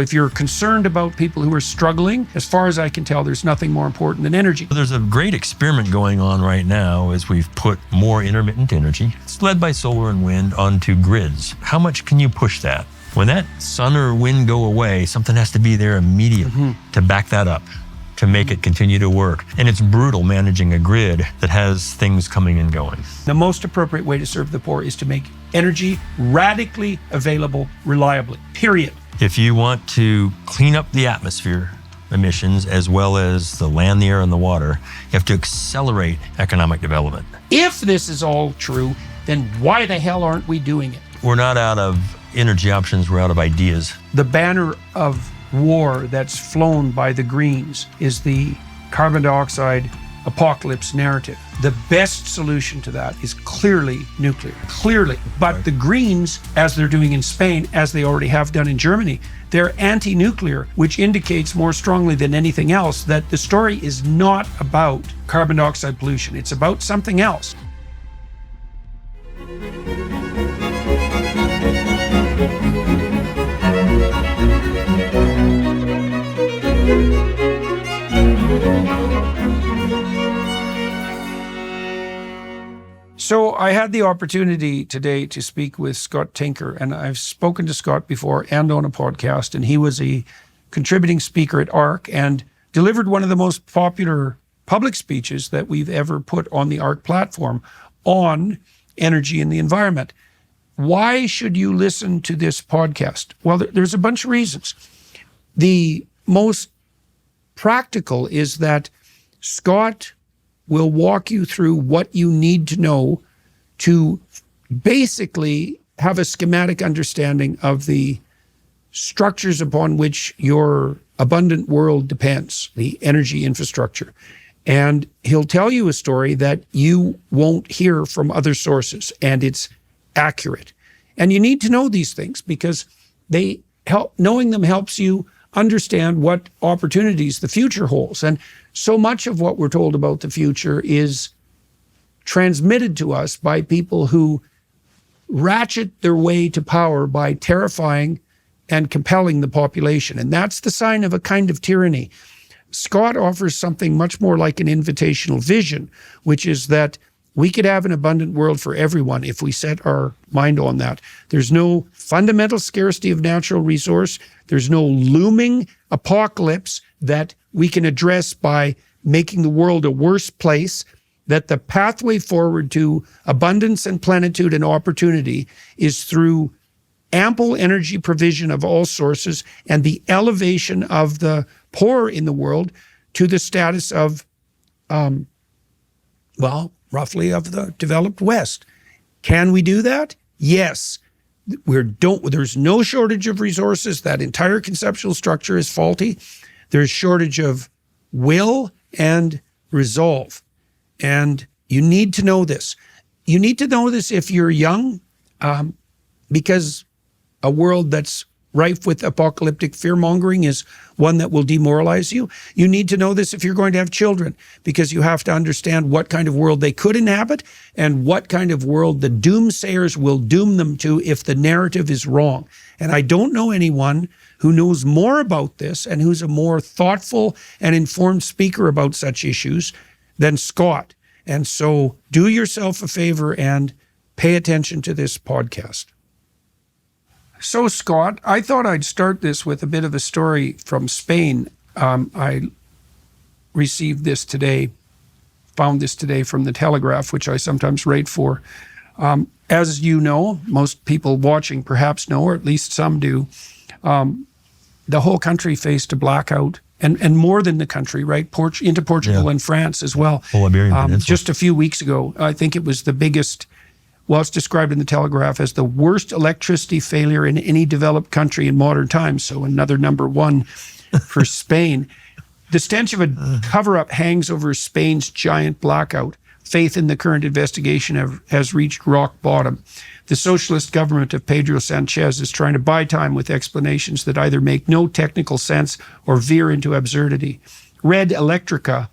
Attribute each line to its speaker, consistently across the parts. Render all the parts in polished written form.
Speaker 1: If you're concerned about people who are struggling, as far as I can tell, there's nothing more important than energy.
Speaker 2: There's a great experiment going on right now as we've put more intermittent energy, it's led by solar and wind, onto grids. How much can you push that? When that sun or wind go away, something has to be there immediately to back that up, to make it continue to work. And it's brutal managing a grid that has things coming and going.
Speaker 1: The most appropriate way to serve the poor is to make energy radically available reliably, period.
Speaker 2: If you want to clean up the atmosphere emissions as well as the land, the air, and the water, you have to accelerate economic development.
Speaker 1: If this is all true, then why the hell aren't we doing it?
Speaker 2: We're not out of energy options, we're out of ideas.
Speaker 1: The banner of war that's flown by the Greens is the carbon dioxide apocalypse narrative. The best solution to that is clearly nuclear, clearly. But the Greens, as they're doing in Spain, as they already have done in Germany, they're anti-nuclear, which indicates more strongly than anything else that the story is not about carbon dioxide pollution. It's about something else. So I had the opportunity today to speak with Scott Tinker, and I've spoken to Scott before and on a podcast, and he was a contributing speaker at ARC and delivered one of the most popular public speeches that we've ever put on the ARC platform on energy and the environment. Why should you listen to this podcast? Well, there's a bunch of reasons. The most practical is that Scott will walk you through what you need to know to basically have a schematic understanding of the structures upon which your abundant world depends, the energy infrastructure. And he'll tell you a story that you won't hear from other sources, and it's accurate. And you need to know these things because they help. Knowing them helps you understand what opportunities the future holds. And so much of what we're told about the future is transmitted to us by people who ratchet their way to power by terrifying and compelling the population. And that's the sign of a kind of tyranny. Scott offers something much more like an invitational vision, which is that we could have an abundant world for everyone if we set our mind on that. There's no fundamental scarcity of natural resource. There's no looming apocalypse that we can address by making the world a worse place. That the pathway forward to abundance and plenitude and opportunity is through ample energy provision of all sources and the elevation of the poor in the world to the status of, roughly of the developed West. Can we do that? Yes. There's no shortage of resources. That entire conceptual structure is faulty. There's shortage of will and resolve. And you need to know this. You need to know this if you're young, because a world that's rife with apocalyptic fear-mongering is one that will demoralize you. You need to know this if you're going to have children, because you have to understand what kind of world they could inhabit and what kind of world the doomsayers will doom them to if the narrative is wrong. And I don't know anyone who knows more about this and who's a more thoughtful and informed speaker about such issues than Scott. And so do yourself a favor and pay attention to this podcast. So, Scott, I thought I'd start this with a bit of a story from Spain. I received this today, found this today from the Telegraph, which I sometimes write for. As you know, most people watching perhaps know, or at least some do, the whole country faced a blackout, and more than the country, right? Into Portugal and France as well. Just a few weeks ago, I think it was the biggest. Well, it's described in the Telegraph as the worst electricity failure in any developed country in modern times. So another number one for Spain. The stench of a cover-up hangs over Spain's giant blackout. Faith in the current investigation has reached rock bottom. The socialist government of Pedro Sanchez is trying to buy time with explanations that either make no technical sense or veer into absurdity. Red Electrica,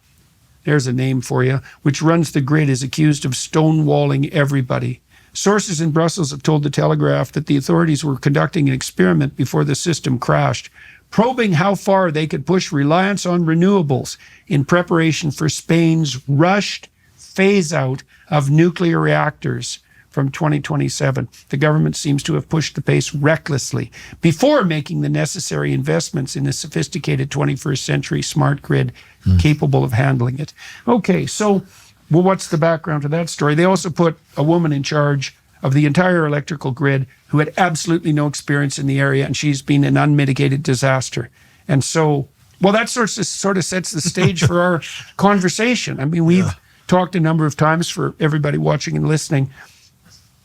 Speaker 1: there's a name for you, which runs the grid, is accused of stonewalling everybody. Sources in Brussels have told the Telegraph that the authorities were conducting an experiment before the system crashed. probing how far they could push reliance on renewables in preparation for Spain's rushed phase out of nuclear reactors from 2027. The government seems to have pushed the pace recklessly before making the necessary investments in a sophisticated 21st century smart grid capable of handling it. Okay, so well, what's the background to that story? They also put a woman in charge of the entire electrical grid who had absolutely no experience in the area, and she's been an unmitigated disaster. And so, well, that sort of sets the stage for our conversation. I mean, we've talked a number of times for everybody watching and listening.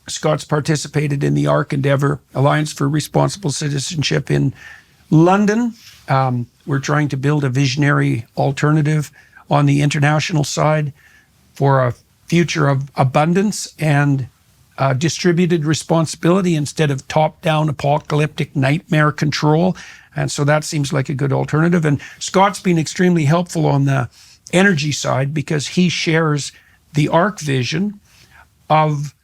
Speaker 1: Scott's participated in the ARC Endeavour, Alliance for Responsible Citizenship in London. We're trying to build a visionary alternative on the international side for a future of abundance and distributed responsibility instead of top-down apocalyptic nightmare control. And so that seems like a good alternative. And Scott's been extremely helpful on the energy side because he shares the ARC vision of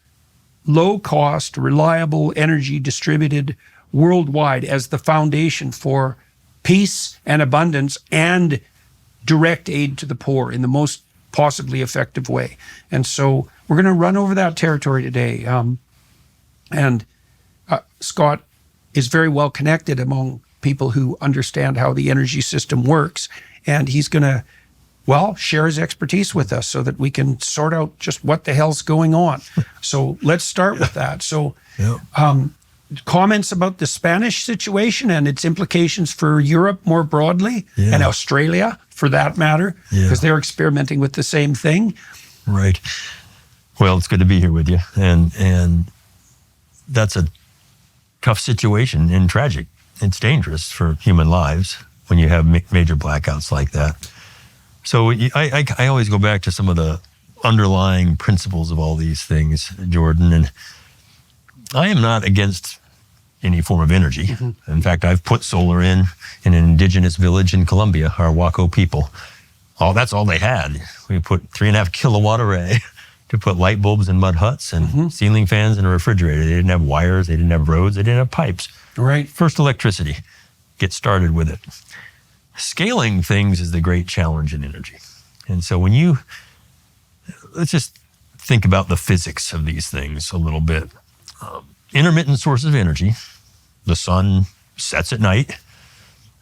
Speaker 1: low-cost, reliable energy distributed worldwide as the foundation for peace and abundance and direct aid to the poor in the most possibly effective way. And so we're going to run over that territory today. Scott is very well connected among people who understand how the energy system works. And he's going to, well, share his expertise with us so that we can sort out just what the hell's going on. So let's start with that. So comments about the Spanish situation and its implications for Europe more broadly and Australia for that matter, because they're experimenting with the same thing.
Speaker 2: Right. Well, it's good to be here with you. And that's a tough situation and tragic. It's dangerous for human lives when you have major blackouts like that. So I always go back to some of the underlying principles of all these things, Jordan. And I am not against any form of energy. Mm-hmm. In fact, I've put solar in an indigenous village in Colombia, our Waco people. That's all they had. We put 3.5 kilowatt array to put light bulbs in mud huts and ceiling fans in a refrigerator. They didn't have wires, they didn't have roads, they didn't have pipes.
Speaker 1: Right.
Speaker 2: First electricity. Get started with it. Scaling things is the great challenge in energy. And so let's just think about the physics of these things a little bit. Intermittent sources of energy. The sun sets at night,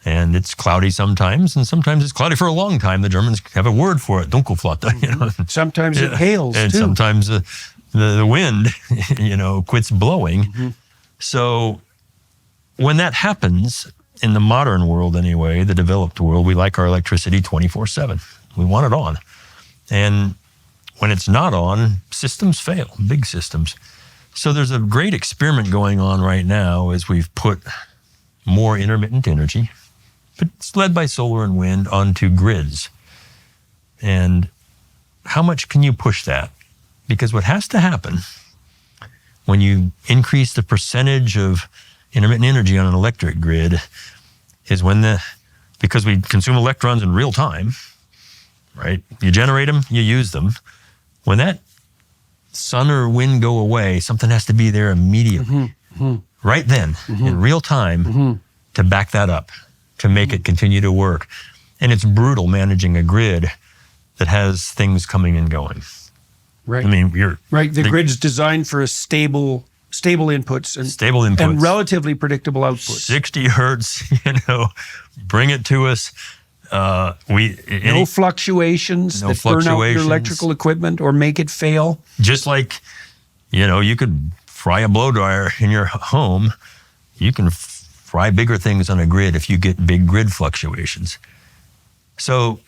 Speaker 2: and it's cloudy sometimes, and sometimes it's cloudy for a long time. The Germans have a word for it, Dunkelflaute. You know?
Speaker 1: Sometimes it hails,
Speaker 2: and
Speaker 1: too.
Speaker 2: Sometimes the wind, quits blowing. Mm-hmm. So when that happens, in the modern world anyway, the developed world, we like our electricity 24/7. We want it on. And when it's not on, systems fail, big systems. So there's a great experiment going on right now as we've put more intermittent energy, but it's led by solar and wind, onto grids. And how much can you push that? Because what has to happen when you increase the percentage of intermittent energy on an electric grid is because we consume electrons in real time, right? You generate them, you use them. When that sun or wind go away, something has to be there immediately, right then, in real time, to back that up, to make it continue to work. And it's brutal managing a grid that has things coming and going.
Speaker 1: Right.
Speaker 2: I mean,
Speaker 1: the grid's designed for a stable inputs and relatively predictable outputs.
Speaker 2: 60 hertz, bring it to us.
Speaker 1: No fluctuations that burn out your electrical equipment or make it fail.
Speaker 2: Just like, you could fry a blow dryer in your home. You can fry bigger things on a grid if you get big grid fluctuations. So,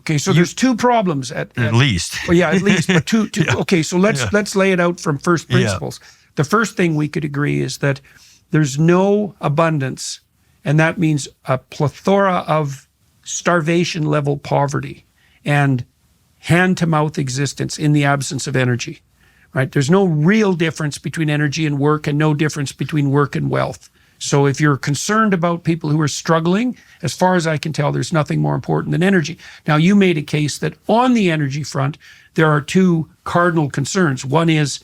Speaker 1: okay, so there's two problems at
Speaker 2: least.
Speaker 1: Well, yeah, at least, but two. Yeah. Okay, so let's lay it out from first principles. Yeah. The first thing we could agree is that there's no abundance, and that means a plethora of starvation level poverty and hand-to-mouth existence in the absence of energy, right? There's no real difference between energy and work, and no difference between work and wealth. So if you're concerned about people who are struggling, as far as I can tell, there's nothing more important than energy. Now, you made a case that on the energy front, there are two cardinal concerns. One is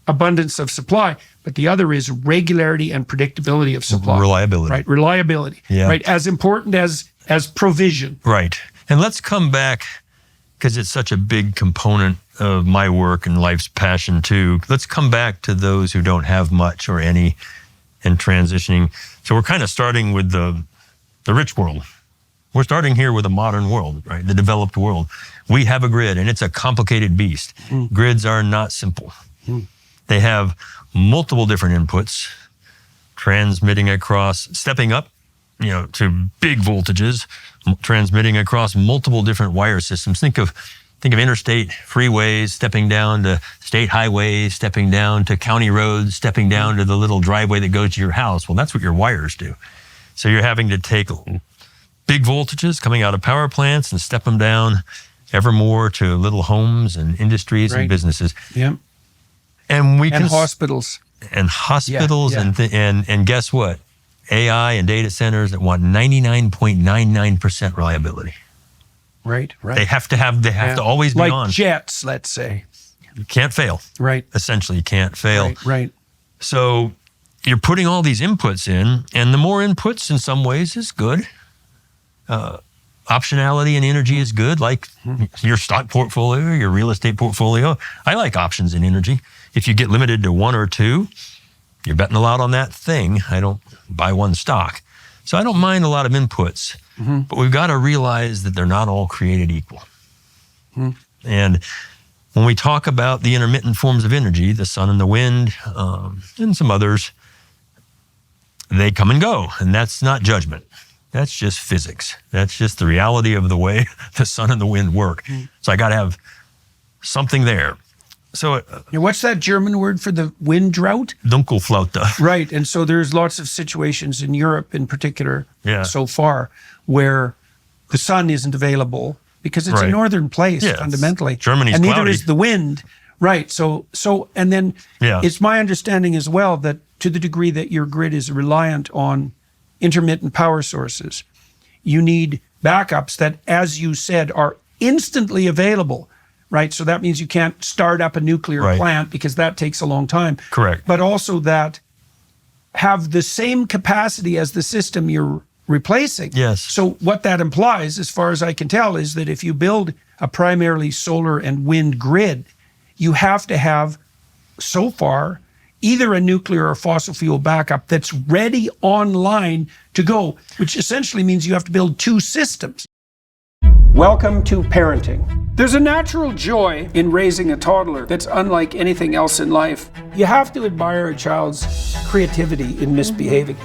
Speaker 1: abundance of supply, but the other is regularity and predictability of supply.
Speaker 2: Reliability.
Speaker 1: Right, reliability.
Speaker 2: Yeah.
Speaker 1: Right, as important as provision.
Speaker 2: Right. And let's come back, because it's such a big component of my work and life's passion too. Let's come back to those who don't have much or any and transitioning. So we're kind of starting with the rich world. We're starting here with a modern world, right? The developed world. We have a grid, and it's a complicated beast. Grids are not simple. They have multiple different inputs, transmitting across, stepping up, to big voltages, transmitting across multiple different wire systems. Think of interstate freeways, stepping down to state highways, stepping down to county roads, stepping down to the little driveway that goes to your house. Well, that's what your wires do. So you're having to take big voltages coming out of power plants and step them down ever more to little homes and industries and businesses.
Speaker 1: Yeah.
Speaker 2: And
Speaker 1: hospitals.
Speaker 2: And hospitals.
Speaker 1: Yeah.
Speaker 2: And guess what? AI and data centers that want 99.99% reliability.
Speaker 1: Right.
Speaker 2: They have to always be
Speaker 1: like
Speaker 2: on.
Speaker 1: Like jets, let's say.
Speaker 2: You can't fail.
Speaker 1: Right.
Speaker 2: Essentially, you can't fail.
Speaker 1: Right.
Speaker 2: So you're putting all these inputs in, and the more inputs in some ways is good. Optionality in energy is good, like your stock portfolio, your real estate portfolio. I like options in energy. If you get limited to one or two, you're betting a lot on that thing. I don't buy one stock. So I don't mind a lot of inputs, but we've got to realize that they're not all created equal. And when we talk about the intermittent forms of energy, the sun and the wind, and some others, they come and go, and that's not judgment. That's just physics. That's just the reality of the way the sun and the wind work. So I got to have something there. So
Speaker 1: what's that German word for the wind drought?
Speaker 2: Dunkelflaute.
Speaker 1: Right. And so there's lots of situations in Europe in particular so far where the sun isn't available because it's a northern place fundamentally.
Speaker 2: Germany's
Speaker 1: and neither
Speaker 2: cloudy.
Speaker 1: is the wind. Right. So and then it's my understanding as well that to the degree that your grid is reliant on intermittent power sources, you need backups that, as you said, are instantly available, right? So that means you can't start up a nuclear plant because that takes a long time.
Speaker 2: Correct.
Speaker 1: But also that have the same capacity as the system you're replacing.
Speaker 2: Yes.
Speaker 1: So what that implies, as far as I can tell, is that if you build a primarily solar and wind grid, you have to have, so far, either a nuclear or fossil fuel backup that's ready online to go, which essentially means you have to build two systems. Welcome to parenting. There's a natural joy in raising a toddler that's unlike anything else in life. You have to admire a child's creativity in misbehaving.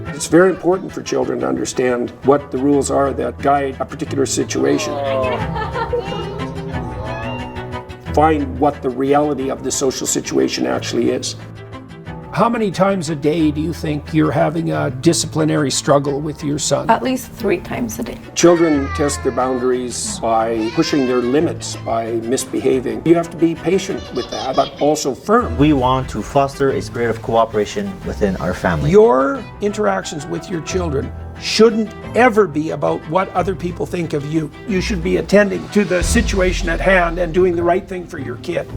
Speaker 1: It's very important for children to understand what the rules are that guide a particular situation. Find what the reality of the social situation actually is. How many times a day do you think you're having a disciplinary struggle with your son?
Speaker 3: At least 3 times a day.
Speaker 1: Children test their boundaries by pushing their limits, by misbehaving. You have to be patient with that, but also firm.
Speaker 4: We want to foster a spirit of cooperation within our family.
Speaker 1: Your interactions with your children shouldn't ever be about what other people think of you. You should be attending to the situation at hand and doing the right thing for your kid.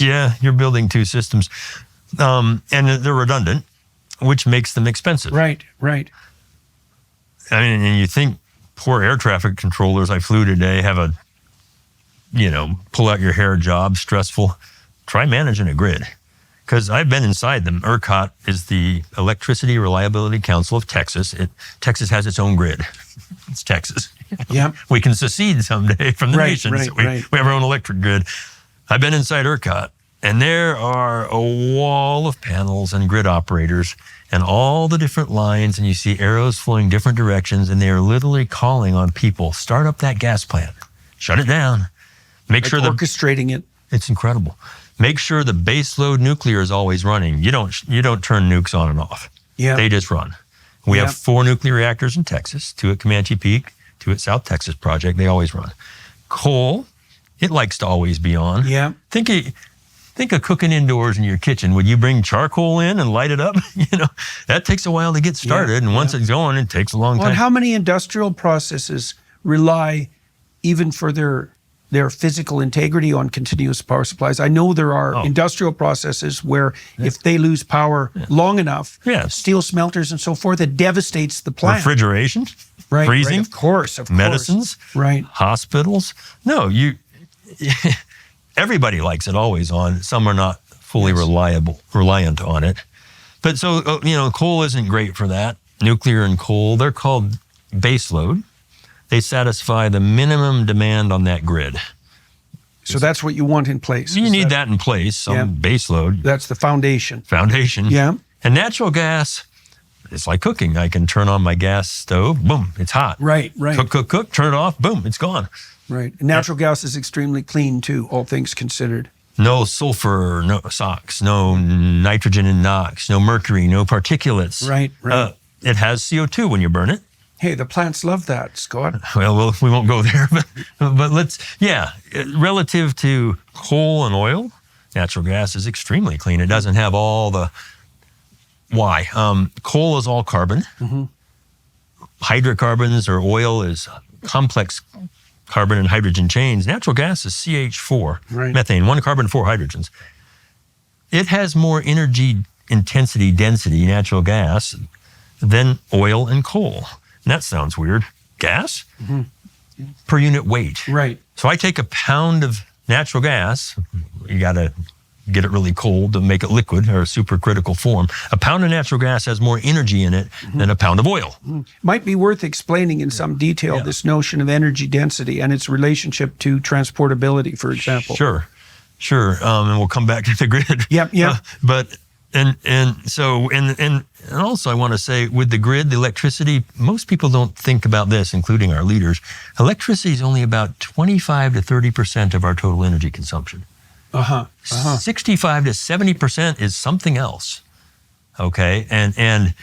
Speaker 2: Yeah, you're building two systems, and they're redundant, which makes them expensive.
Speaker 1: Right.
Speaker 2: I mean, and you think poor air traffic controllers I flew today have a, pull out your hair job, stressful. Try managing a grid, because I've been inside them. ERCOT is the Electricity Reliability Council of Texas. Texas has its own grid. It's Texas.
Speaker 1: Yeah.
Speaker 2: We can secede someday from the nation.
Speaker 1: Right.
Speaker 2: We have our own electric grid. I've been inside ERCOT, and there are a wall of panels and grid operators and all the different lines, and you see arrows flowing different directions, and they are literally calling on people, start up that gas plant, shut it down, make sure
Speaker 1: orchestrating it.
Speaker 2: It's incredible. Make sure the baseload nuclear is always running. You don't turn nukes on and off.
Speaker 1: Yeah.
Speaker 2: They just run. We have 4 nuclear reactors in Texas, 2 at Comanche Peak, 2 at South Texas Project. They always run. Coal, it likes to always be on.
Speaker 1: Yeah.
Speaker 2: Think think of cooking indoors in your kitchen. Would you bring charcoal in and light it up? That takes a while to get started. And once it's going, it takes a long time.
Speaker 1: And how many industrial processes rely even for their physical integrity on continuous power supplies? I know there are industrial processes where if they lose power long enough, steel smelters and so forth, it devastates the plant.
Speaker 2: Refrigeration,
Speaker 1: right,
Speaker 2: freezing,
Speaker 1: right, of course,
Speaker 2: medicines,
Speaker 1: right,
Speaker 2: hospitals. No, everybody likes it always on. Some are not fully reliant on it. But so, coal isn't great for that. Nuclear and coal, they're called baseload. They satisfy the minimum demand on that grid.
Speaker 1: So that's what you want in place.
Speaker 2: You need that in place, some baseload.
Speaker 1: That's the foundation.
Speaker 2: Yeah. And natural gas, it's like cooking. I can turn on my gas stove, boom, it's hot.
Speaker 1: Right.
Speaker 2: Cook, turn it off, boom, it's gone.
Speaker 1: Right. And natural gas is extremely clean too, all things considered.
Speaker 2: No sulfur, no SOx, no nitrogen and NOx, no mercury, no particulates.
Speaker 1: Right.
Speaker 2: It has CO2 when you burn it.
Speaker 1: Hey, the plants love that, Scott.
Speaker 2: Well, we won't go there, but relative to coal and oil, natural gas is extremely clean. It doesn't have all the, why? Coal is all carbon. Mm-hmm. Hydrocarbons or oil is complex carbon and hydrogen chains. Natural gas is CH4, methane, 1 carbon, 4 hydrogens. It has more energy intensity, density, natural gas, than oil and coal. And that sounds weird. Gas? Mm-hmm. Per unit weight.
Speaker 1: Right.
Speaker 2: So I take a pound of natural gas, you got to get it really cold to make it liquid or a supercritical form. A pound of natural gas has more energy in it than a pound of oil.
Speaker 1: Might be worth explaining in some detail this notion of energy density and its relationship to transportability, for example.
Speaker 2: Sure. And we'll come back to the grid.
Speaker 1: Yep.
Speaker 2: And also I want to say with the grid, the electricity, most people don't think about this, including our leaders. Electricity is only about 25 to 30% of our total energy consumption. 65 to 70% is something else. Okay. And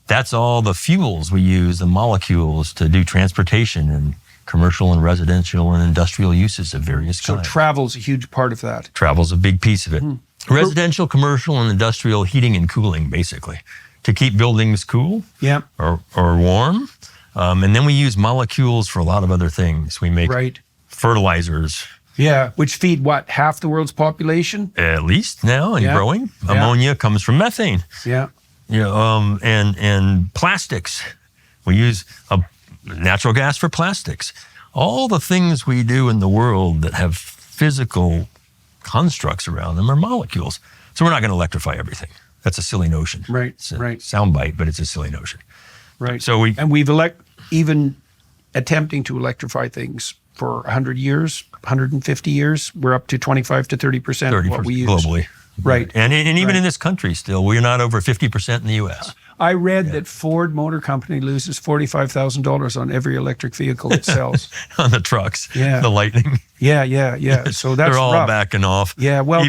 Speaker 2: that's all the fuels we use, the molecules to do transportation and commercial and residential and industrial uses of various kinds.
Speaker 1: So travel's a huge part of that.
Speaker 2: Travel's a big piece of it. Residential, commercial, and industrial heating and cooling, basically, to keep buildings cool or warm. And then we use molecules for a lot of other things. We make fertilizers.
Speaker 1: Yeah, which feed what, half the world's population?
Speaker 2: At least now, and growing. Ammonia comes from methane. And plastics. We use natural gas for plastics. All the things we do in the world that have physical constructs around them are molecules. So we're not going to electrify everything. That's a silly notion.
Speaker 1: Right.
Speaker 2: It's a soundbite, but it's a silly notion.
Speaker 1: Right.
Speaker 2: So
Speaker 1: we've even attempting to electrify things for 100 years, 150 years, we're up to 25 to 30% of what we use.
Speaker 2: Globally.
Speaker 1: Right.
Speaker 2: And even in this country still, we're not over 50% in the U.S.
Speaker 1: I read that Ford Motor Company loses $45,000 on every electric vehicle it sells.
Speaker 2: On the trucks, the Lightning.
Speaker 1: Yeah. So that's
Speaker 2: They're all
Speaker 1: rough.
Speaker 2: backing off.
Speaker 1: Yeah, well,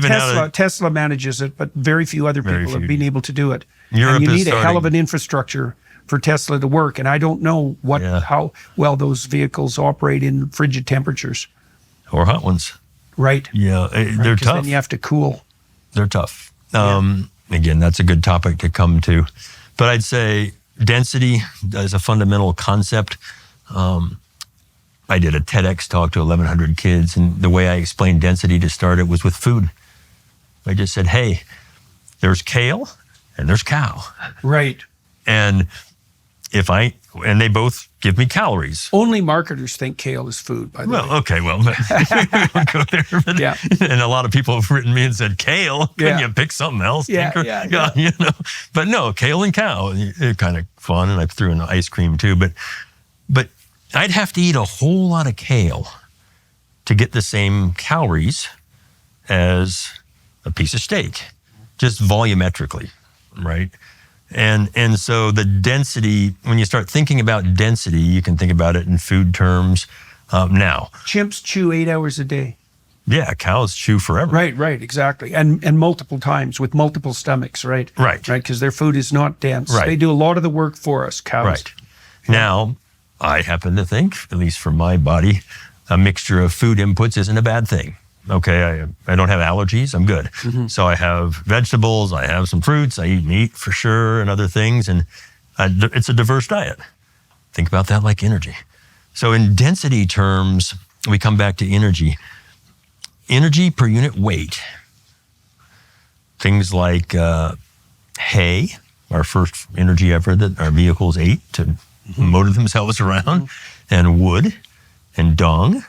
Speaker 1: Tesla manages it, but very few other people have been able to do it.
Speaker 2: Europe
Speaker 1: and you need
Speaker 2: is
Speaker 1: a hell of an infrastructure for Tesla to work, and I don't know how well those vehicles operate in frigid temperatures.
Speaker 2: Or hot ones.
Speaker 1: Right.
Speaker 2: Yeah, they're tough.
Speaker 1: Then you have to cool.
Speaker 2: They're tough. Again, that's a good topic to come to. But I'd say density is a fundamental concept. I did a TEDx talk to 1,100 kids, and the way I explained density to start it was with food. I just said, hey, there's kale and there's cow.
Speaker 1: Right.
Speaker 2: And they both give me calories.
Speaker 1: Only marketers think kale is food, by the way.
Speaker 2: Okay, we won't go there. But, and a lot of people have written me and said, kale, couldn't you pick something else?
Speaker 1: Yeah.
Speaker 2: But no, kale and cow, they're kind of fun. And I threw in ice cream too. But I'd have to eat a whole lot of kale to get the same calories as a piece of steak, just volumetrically, right? And so the density, when you start thinking about density, you can think about it in food terms now.
Speaker 1: Chimps chew 8 hours a day.
Speaker 2: Yeah, cows chew forever.
Speaker 1: Right, exactly. And multiple times with multiple stomachs, right?
Speaker 2: Right.
Speaker 1: Because their food is not dense.
Speaker 2: Right.
Speaker 1: They do a lot of the work for us, cows.
Speaker 2: Right. Now, I happen to think, at least for my body, a mixture of food inputs isn't a bad thing. okay, I don't have allergies, I'm good. So I have vegetables, I have some fruits, I eat meat for sure, and other things, and it's a diverse diet. Think about that like energy. So in density terms, we come back to energy. Energy per unit weight. Things like hay, our first energy ever that our vehicles ate to motor themselves around, and wood, and dung,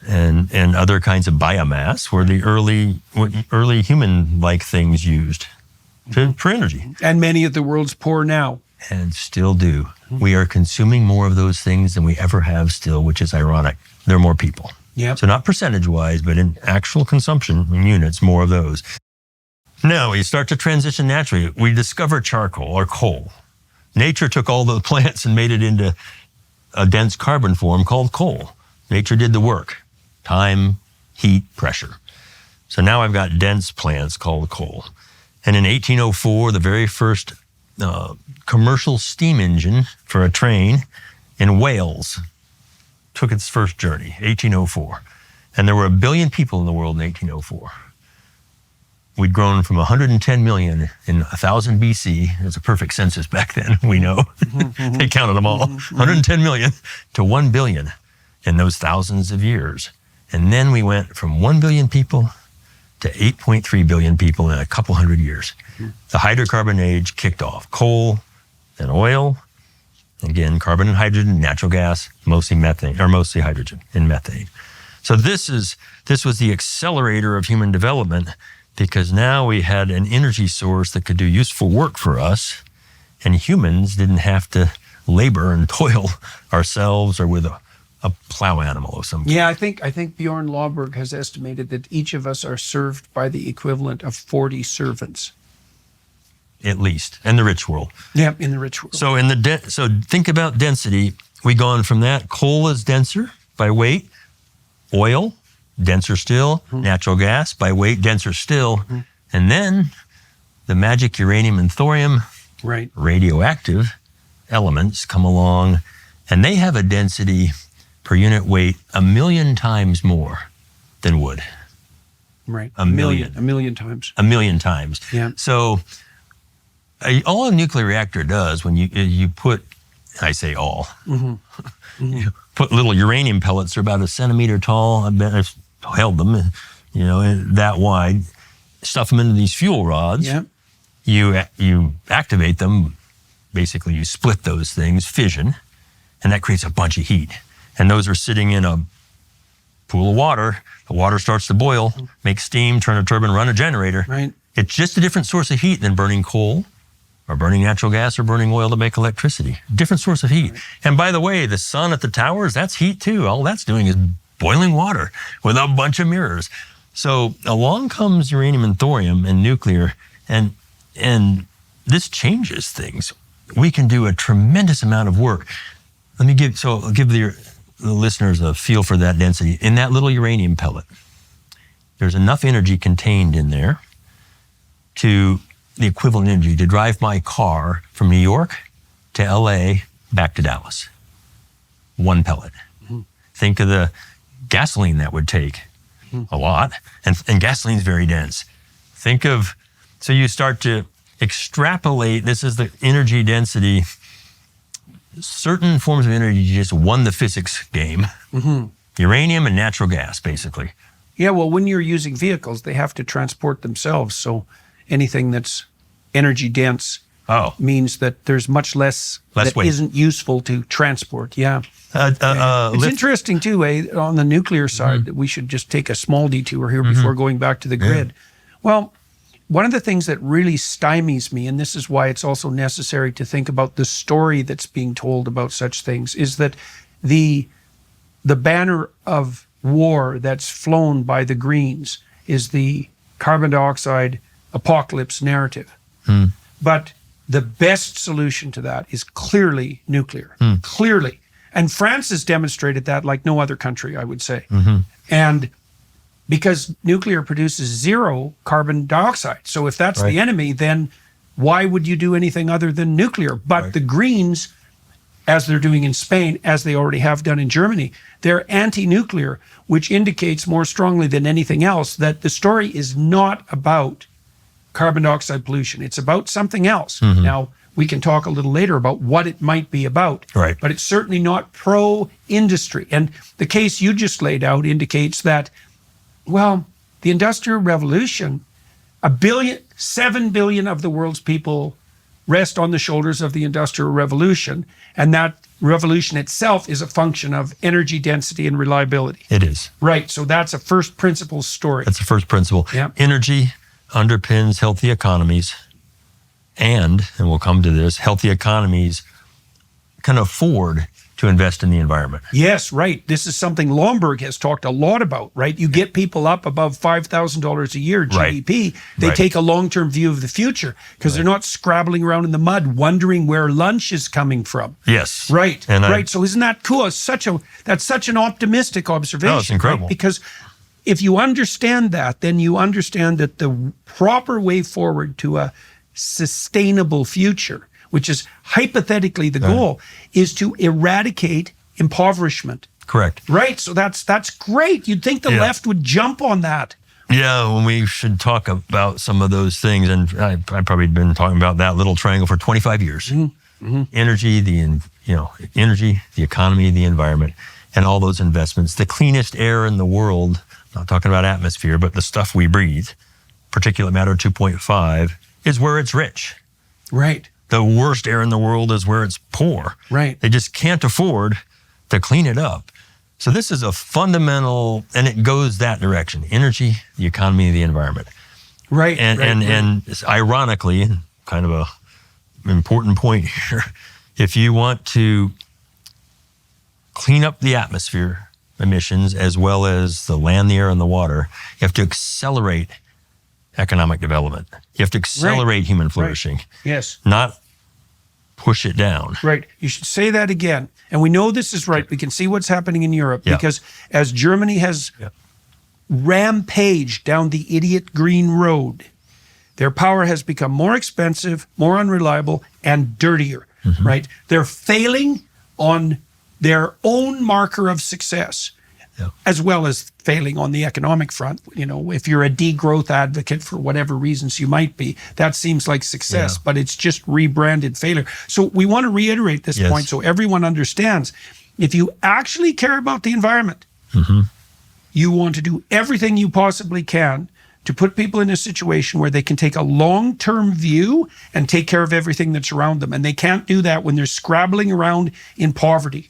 Speaker 2: and other kinds of biomass were the early human-like things used for energy.
Speaker 1: And many of the world's poor now.
Speaker 2: And still do. We are consuming more of those things than we ever have still, which is ironic. There are more people.
Speaker 1: Yep.
Speaker 2: So not percentage-wise, but in actual consumption in units, more of those. Now we start to transition naturally. We discover charcoal or coal. Nature took all the plants and made it into a dense carbon form called coal. Nature did the work. Time, heat, pressure. So now I've got dense plants called coal. And in 1804, the very first commercial steam engine for a train in Wales took its first journey, 1804. And there were 1 billion people in the world in 1804. We'd grown from 110 million in 1000 BC. It was a perfect census back then, we know. They counted them all. 110 million to 1 billion in those thousands of years. And then we went from 1 billion people to 8.3 billion people in a couple hundred years. The hydrocarbon age kicked off. Coal, then oil, again, carbon and hydrogen, natural gas, mostly methane, or mostly hydrogen and methane. So this was the accelerator of human development, because now we had an energy source that could do useful work for us, and humans didn't have to labor and toil ourselves or with a plow animal of some kind.
Speaker 1: Yeah, I think Bjorn Lomborg has estimated that each of us are served by the equivalent of 40 servants.
Speaker 2: At least, in the rich world.
Speaker 1: Yeah, in the rich world.
Speaker 2: So so think about density. We gone from that. Coal is denser by weight. Oil, denser still. Natural gas by weight, denser still. And then the magic uranium and thorium,
Speaker 1: right,
Speaker 2: radioactive elements come along, and they have a density per unit weight 1 million times more than wood.
Speaker 1: Right.
Speaker 2: A million.
Speaker 1: 1 million times.
Speaker 2: 1 million times.
Speaker 1: Yeah.
Speaker 2: So all a nuclear reactor does when you put, I say all, you put little uranium pellets, they're about a centimeter tall. I've held them, that wide, stuff them into these fuel rods.
Speaker 1: Yeah.
Speaker 2: You activate them, basically you split those things, fission, and that creates a bunch of heat. And those are sitting in a pool of water. The water starts to boil, make steam, turn a turbine, run a generator.
Speaker 1: Right.
Speaker 2: It's just a different source of heat than burning coal or burning natural gas or burning oil to make electricity. Different source of heat. Right. And by the way, the sun at the towers, that's heat too. All that's doing is boiling water with a bunch of mirrors. So along comes uranium and thorium and nuclear, and this changes things. We can do a tremendous amount of work. I'll give the listeners a feel for that density. In that little uranium pellet, there's enough energy contained in there to the equivalent energy to drive my car from New York to LA back to Dallas. One pellet. Think of the gasoline that would take. A lot. And gasoline's very dense. So you start to extrapolate, this is the energy density. Certain forms of energy just won the physics game. Uranium and natural gas, basically.
Speaker 1: Yeah, well, when you're using vehicles, they have to transport themselves. So anything that's energy dense means that there's much less that
Speaker 2: weight.
Speaker 1: Isn't useful to transport. Yeah. It's interesting too, on the nuclear side, that we should just take a small detour here before going back to the grid. Well, one of the things that really stymies me, and this is why it's also necessary to think about the story that's being told about such things, is that the banner of war that's flown by the Greens is the carbon dioxide apocalypse narrative. But the best solution to that is clearly nuclear. Clearly. And France has demonstrated that like no other country, I would say. And because nuclear produces 0 carbon dioxide. So if that's the enemy, then why would you do anything other than nuclear? But the Greens as they're doing in Spain, as they already have done in Germany. They're anti-nuclear, which indicates more strongly than anything else that the story is not about carbon dioxide pollution. It's about something else. Now, we can talk a little later about what it might be about,
Speaker 2: Right.
Speaker 1: but it's certainly not pro-industry. And the case you just laid out indicates that, well, the Industrial Revolution, 7 billion of the world's people rest on the shoulders of the Industrial Revolution, and that revolution itself is a function of energy density and reliability.
Speaker 2: It is.
Speaker 1: Right, so that's a first principles story.
Speaker 2: That's the first principle.
Speaker 1: Yeah.
Speaker 2: Energy underpins healthy economies, and we'll come to this, healthy economies can afford to invest in the environment.
Speaker 1: Yes, right. This is something Lomberg has talked a lot about, right? You get people up above $5,000 a year GDP. They
Speaker 2: Right.
Speaker 1: take a long-term view of the future because they're not scrabbling around in the mud wondering where lunch is coming from.
Speaker 2: Yes.
Speaker 1: Right,
Speaker 2: And
Speaker 1: right. So isn't that cool? That's such an optimistic observation.
Speaker 2: No, it's incredible.
Speaker 1: Right? Because if you understand that, then you understand that the proper way forward to a sustainable future, which is hypothetically the goal, is to eradicate impoverishment.
Speaker 2: Correct.
Speaker 1: Right. So that's great. You'd think the
Speaker 2: Yeah.
Speaker 1: left would jump on that.
Speaker 2: Yeah, when we should talk about some of those things, and I've probably been talking about that little triangle for 25 years. Energy, energy, the economy, the environment, and all those investments. The cleanest air in the world, not talking about atmosphere, but the stuff we breathe, particulate matter 2.5, is where it's rich.
Speaker 1: Right.
Speaker 2: The worst air in the world is where it's poor.
Speaker 1: Right.
Speaker 2: They just can't afford to clean it up. So this is a fundamental, and it goes that direction: energy, the economy, the environment.
Speaker 1: Right.
Speaker 2: And
Speaker 1: right, right.
Speaker 2: and ironically, kind of a important point here, if you want to clean up the atmosphere emissions as well as the land, the air, and the water, you have to accelerate economic development. You have to accelerate human flourishing,
Speaker 1: Yes.
Speaker 2: not push it down.
Speaker 1: Right. You should say that again. And we know this is right. We can see what's happening in Europe because as Germany has rampaged down the idiot green road, their power has become more expensive, more unreliable, and dirtier, right? They're failing on their own marker of success, as well as failing on the economic front. You know, if you're a degrowth advocate for whatever reasons you might be, that seems like success, but it's just rebranded failure. So we want to reiterate this point so everyone understands. If you actually care about the environment, you want to do everything you possibly can to put people in a situation where they can take a long-term view and take care of everything that's around them. And they can't do that when they're scrabbling around in poverty.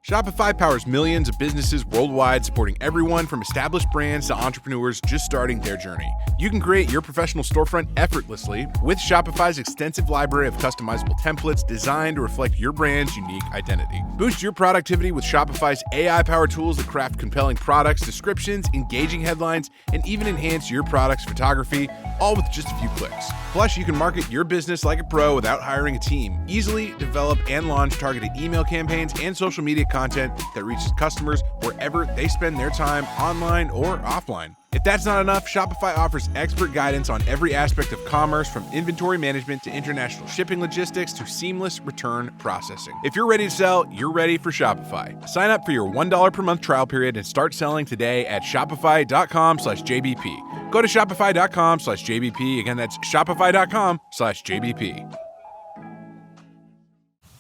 Speaker 3: Shopify powers millions of businesses worldwide, supporting everyone from established brands to entrepreneurs just starting their journey. You can create your professional storefront effortlessly with Shopify's extensive library of customizable templates designed to reflect your brand's unique identity. Boost your productivity with Shopify's AI-powered tools that craft compelling products, descriptions, engaging headlines, and even enhance your product's photography, all with just a few clicks. Plus, you can market your business like a pro without hiring a team. Easily develop and launch targeted email campaigns and social media content that reaches customers wherever they spend their time, online or offline. If that's not enough, Shopify offers expert guidance on every aspect of commerce, from inventory management to international shipping logistics to seamless return processing. If you're ready to sell, you're ready for Shopify. Sign up for your $1 per month trial period and start selling today at shopify.com/JBP. Go to shopify.com/JBP. Again, that's shopify.com/JBP.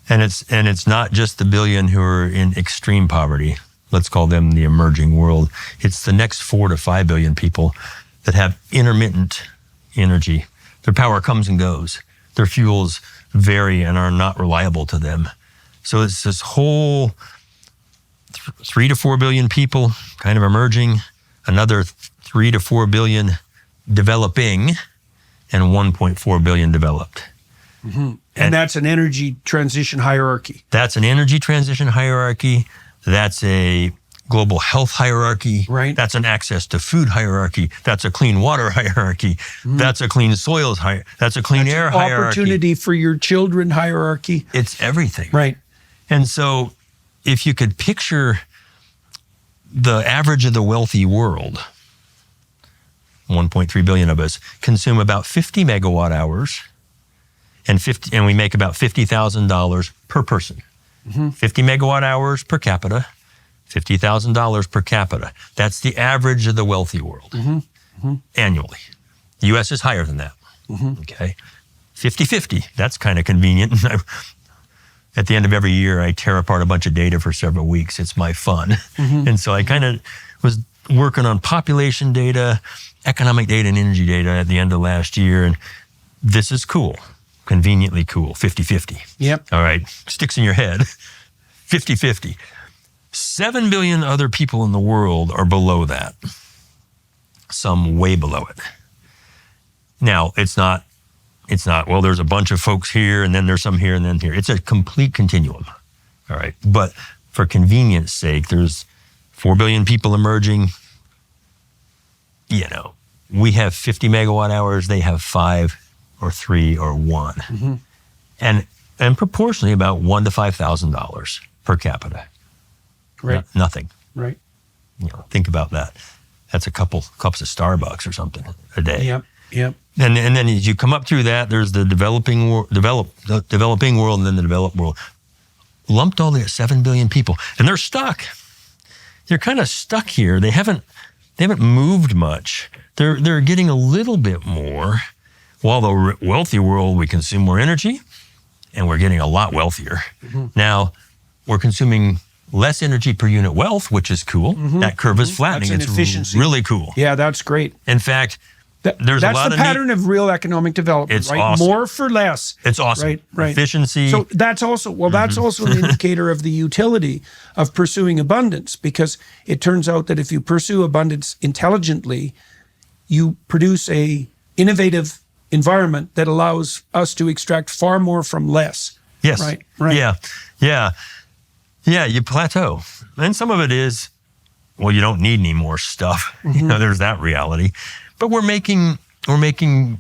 Speaker 2: And it's not just the billion who are in extreme poverty. Let's call them the emerging world. It's the next 4 to 5 billion people that have intermittent energy. Their power comes and goes. Their fuels vary and are not reliable to them. So it's this whole 3 to 4 billion people kind of emerging, another 3 to 4 billion developing, and 1.4 billion developed.
Speaker 1: And that's an energy transition hierarchy.
Speaker 2: That's an energy transition hierarchy. That's a global health hierarchy.
Speaker 1: Right.
Speaker 2: That's an access to food hierarchy. That's a clean water hierarchy. That's a clean soils hierarchy. That's a clean air hierarchy.
Speaker 1: Opportunity for your children hierarchy.
Speaker 2: It's everything.
Speaker 1: Right.
Speaker 2: And so if you could picture the average of the wealthy world, 1.3 billion of us consume about 50 megawatt hours and we make about $50,000 per person. 50 megawatt hours per capita, $50,000 per capita. That's the average of the wealthy world annually. The U.S. is higher than that. Okay, 50-50. That's kind of convenient. At the end of every year, I tear apart a bunch of data for several weeks. It's my fun. And so I kind of was working on population data, economic data, and energy data at the end of last year. And this is cool, conveniently cool, 50-50.
Speaker 1: Yep.
Speaker 2: All right, sticks in your head, 50-50. 7 billion other people in the world are below that, some way below it. Now, it's not, well, there's a bunch of folks here, and then there's some here, and then here. It's a complete continuum, all right? But for convenience sake, there's 4 billion people emerging. You know, we have 50 megawatt hours, they have 5 or 3 or 1. And proportionally about $1,000 to $5,000 per capita.
Speaker 1: Right.
Speaker 2: Nothing.
Speaker 1: Right.
Speaker 2: You know, think about that. That's a couple cups of Starbucks or something a day.
Speaker 1: Yep.
Speaker 2: And then as you come up through that, there's the developing world, and then the developed world. Lumped all at 7 billion people, and they're stuck. They're kind of stuck here. They haven't moved much. They're getting a little bit more. While the wealthy world, we consume more energy, and we're getting a lot wealthier. Now, we're consuming less energy per unit wealth, which is cool. That curve is flattening.
Speaker 1: That's an efficiency.
Speaker 2: Really cool.
Speaker 1: Yeah, that's great.
Speaker 2: In fact, there's a lot
Speaker 1: that's the pattern of real economic development,
Speaker 2: It's
Speaker 1: right?
Speaker 2: awesome.
Speaker 1: More for less.
Speaker 2: It's awesome.
Speaker 1: Right.
Speaker 2: Efficiency.
Speaker 1: So that's also an indicator of the utility of pursuing abundance, because it turns out that if you pursue abundance intelligently, you produce a innovative environment that allows us to extract far more from less.
Speaker 2: Yes.
Speaker 1: Right.
Speaker 2: Yeah, you plateau. And some of it is, well, you don't need any more stuff. You know, there's that reality. But we're making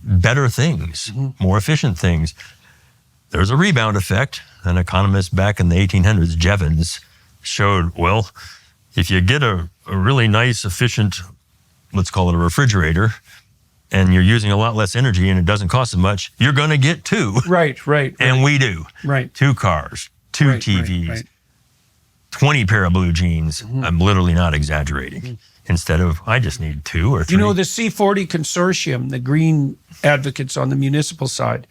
Speaker 2: better things, more efficient things. There's a rebound effect. An economist back in the 1800s, Jevons, showed, well, if you get a really nice, efficient, let's call it a refrigerator, and you're using a lot less energy and it doesn't cost as much, you're going to get 2.
Speaker 1: Right.
Speaker 2: And we do.
Speaker 1: Right.
Speaker 2: 2 cars, 2 TVs.
Speaker 1: Right.
Speaker 2: 20 pair of blue jeans. I'm literally not exaggerating. Instead of, I just need 2 or 3.
Speaker 1: You know, the C40 consortium, the green advocates on the municipal side,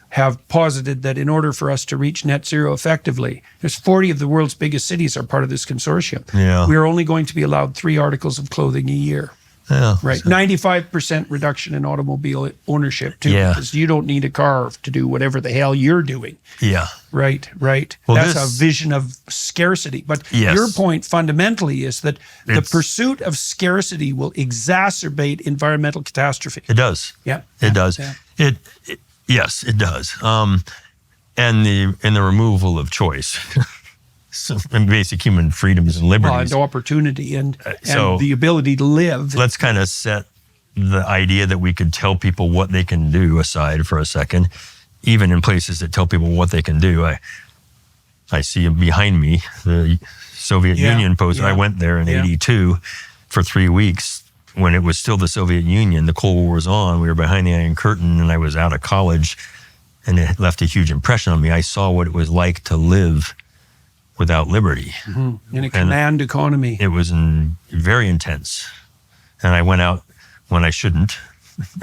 Speaker 1: have posited that in order for us to reach net zero effectively, there's 40 of the world's biggest cities are part of this consortium.
Speaker 2: Yeah.
Speaker 1: We are only going to be allowed 3 articles of clothing a year.
Speaker 2: Yeah.
Speaker 1: Right. 95% reduction in automobile ownership, too, because you don't need a car to do whatever the hell you're doing.
Speaker 2: Yeah.
Speaker 1: Right.
Speaker 2: Well,
Speaker 1: that's a vision of scarcity. But your point fundamentally is that the pursuit of scarcity will exacerbate environmental catastrophe.
Speaker 2: It does. It does.
Speaker 1: Yeah.
Speaker 2: Yes, it does. And the removal of choice. And basic human freedoms and liberties.
Speaker 1: And opportunity and the ability to live.
Speaker 2: Let's kind of set the idea that we could tell people what they can do aside for a second. Even in places that tell people what they can do. I see behind me the Soviet Union post. I went there in 82 for 3 weeks when it was still the Soviet Union. The Cold War was on. We were behind the Iron Curtain, and I was out of college, and it left a huge impression on me. I saw what it was like to live without liberty.
Speaker 1: In a command economy.
Speaker 2: It was very intense. And I went out when I shouldn't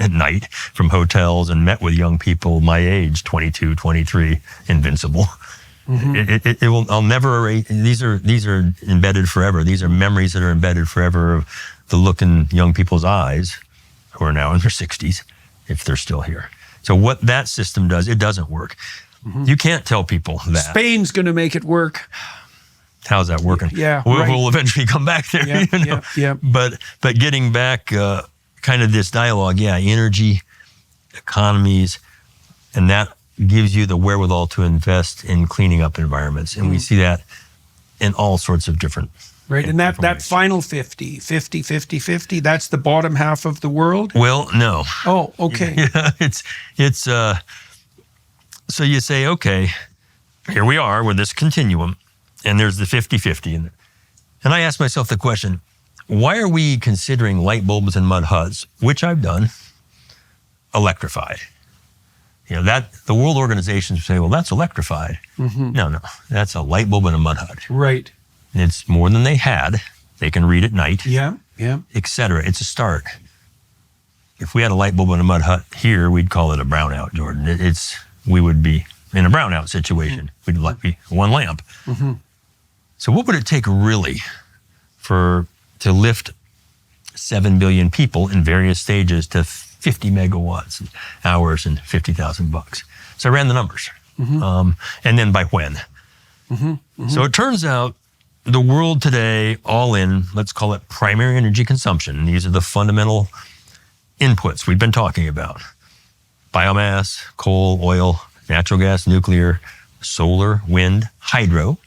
Speaker 2: at night from hotels and met with young people my age, 22, 23, invincible. I'll never erase. These are embedded forever. These are memories that are embedded forever of the look in young people's eyes who are now in their 60s, if they're still here. So what that system does, it doesn't work. You can't tell people that.
Speaker 1: Spain's going to make it work.
Speaker 2: How's that working? We'll eventually come back there. But getting back, kind of this dialogue, energy, economies, and that gives you the wherewithal to invest in cleaning up environments. And we see that in all sorts of different
Speaker 1: Right, and that final 50, that's the bottom half of the world?
Speaker 2: Well, no.
Speaker 1: Oh, okay.
Speaker 2: Yeah, it's so you say, okay, here we are with this continuum, and there's the 50-50 in there. And I ask myself the question, why are we considering light bulbs and mud huts, which I've done, electrified? You know, that the world organizations say, well, that's electrified. No, that's a light bulb in a mud hut.
Speaker 1: Right.
Speaker 2: It's more than they had. They can read at night,
Speaker 1: Yeah.
Speaker 2: etc. It's a start. If we had a light bulb in a mud hut here, we'd call it a brownout, Jordan. We would be in a brownout situation. We'd be one lamp. So what would it take really to lift 7 billion people in various stages to 50 megawatts hours and $50,000? So I ran the numbers. And then by when? So it turns out the world today, all in, let's call it primary energy consumption. These are the fundamental inputs we've been talking about. Biomass, coal, oil, natural gas, nuclear, solar, wind, hydro,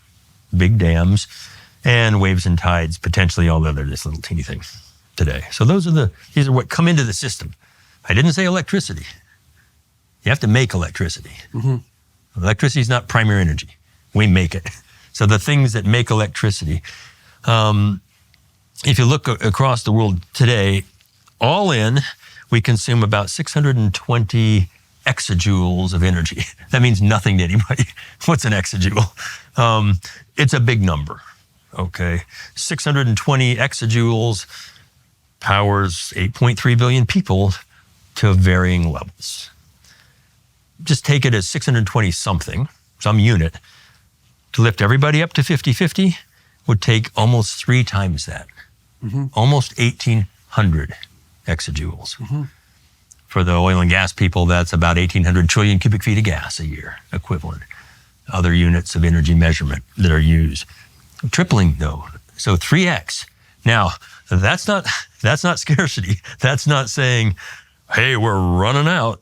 Speaker 2: big dams, and waves and tides, potentially all the other this little teeny thing today. So these are what come into the system. I didn't say electricity. You have to make electricity. Electricity is not primary energy. We make it. So the things that make electricity, if you look across the world today, all in, we consume about 620 exajoules of energy. That means nothing to anybody. What's an exajoule? It's a big number, okay? 620 exajoules powers 8.3 billion people to varying levels. Just take it as 620 something, some unit. To lift everybody up to 50-50 would take almost 3 times that, almost 1,800 exajoules. For the oil and gas people, that's about 1,800 trillion cubic feet of gas a year equivalent. Other units of energy measurement that are used. Tripling though, so 3x. Now, that's not scarcity. That's not saying, hey, we're running out.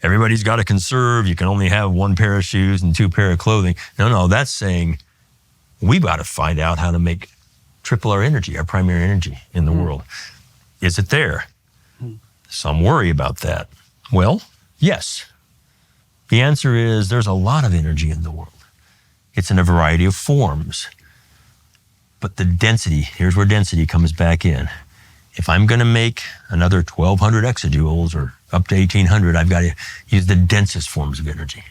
Speaker 2: Everybody's got to conserve. You can only have 1 pair of shoes and 2 pair of clothing. No, that's saying we've got to find out how to make triple our energy, our primary energy in the world. Is it there? Some worry about that. Well, yes. The answer is there's a lot of energy in the world. It's in a variety of forms. But the density, here's where density comes back in. If I'm going to make another 1,200 exajoules or up to 1,800, I've got to use the densest forms of energy.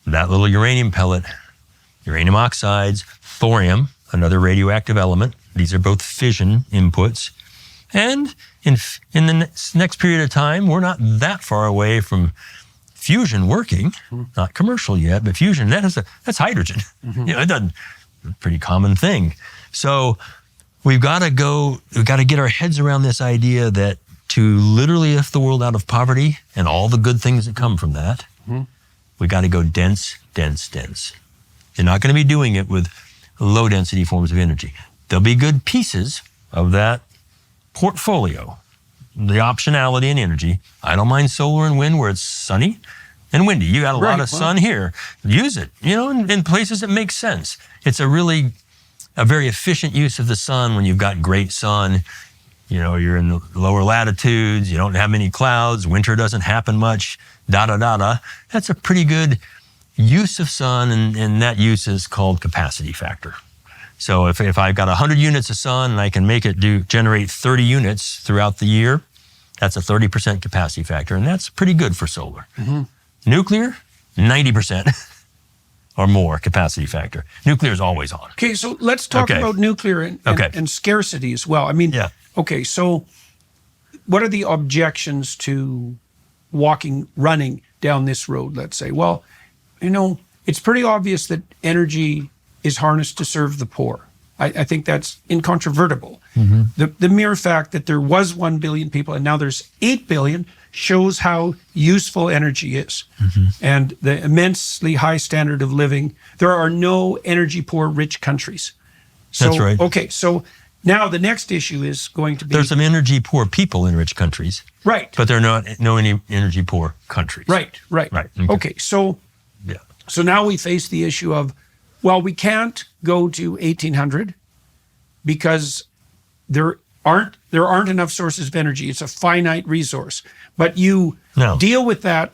Speaker 2: That little uranium pellet, uranium oxides, thorium, another radioactive element. These are both fission inputs. And in the next period of time, we're not that far away from fusion working, not commercial yet, but fusion, that's hydrogen. You know, it's a pretty common thing. So we've got to get our heads around this idea that to literally lift the world out of poverty and all the good things that come from that, we got to go dense, dense, dense. You're not going to be doing it with low density forms of energy. There'll be good pieces of that portfolio, the optionality in energy. I don't mind solar and wind where it's sunny and windy. You got a lot of sun here. Use it, in places that make sense. It's a very efficient use of the sun when you've got great sun. You're in the lower latitudes, you don't have many clouds, winter doesn't happen much, That's a pretty good use of sun, and that use is called capacity factor. So if I've got 100 units of sun and I can make it generate 30 units throughout the year, that's a 30% capacity factor, and that's pretty good for solar. Nuclear, 90% or more capacity factor. Nuclear is always on.
Speaker 1: Okay, so let's talk about nuclear and scarcity as well. I mean, okay, so what are the objections to running down this road, let's say? Well, it's pretty obvious that energy is harnessed to serve the poor. I think that's incontrovertible. The mere fact that there was 1 billion people and now there's 8 billion shows how useful energy is. And the immensely high standard of living. There are no energy poor rich countries. So,
Speaker 2: that's right.
Speaker 1: Okay, so now the next issue is going to be...
Speaker 2: There's some energy poor people in rich countries.
Speaker 1: Right.
Speaker 2: But there are no any energy poor countries.
Speaker 1: Right. Okay, so now we face the issue of, well, we can't go to 1,800 because there aren't enough sources of energy. It's a finite resource. But you deal with that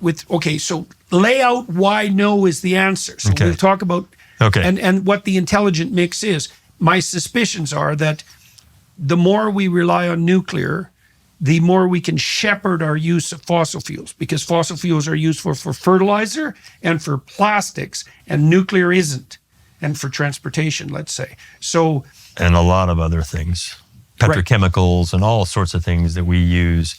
Speaker 1: so lay out why no is the answer. So we'll talk about and what the intelligent mix is. My suspicions are that the more we rely on nuclear, the more we can shepherd our use of fossil fuels, because fossil fuels are useful for fertilizer and for plastics, and nuclear isn't, and for transportation, let's say. So,
Speaker 2: and a lot of other things, petrochemicals and all sorts of things that we use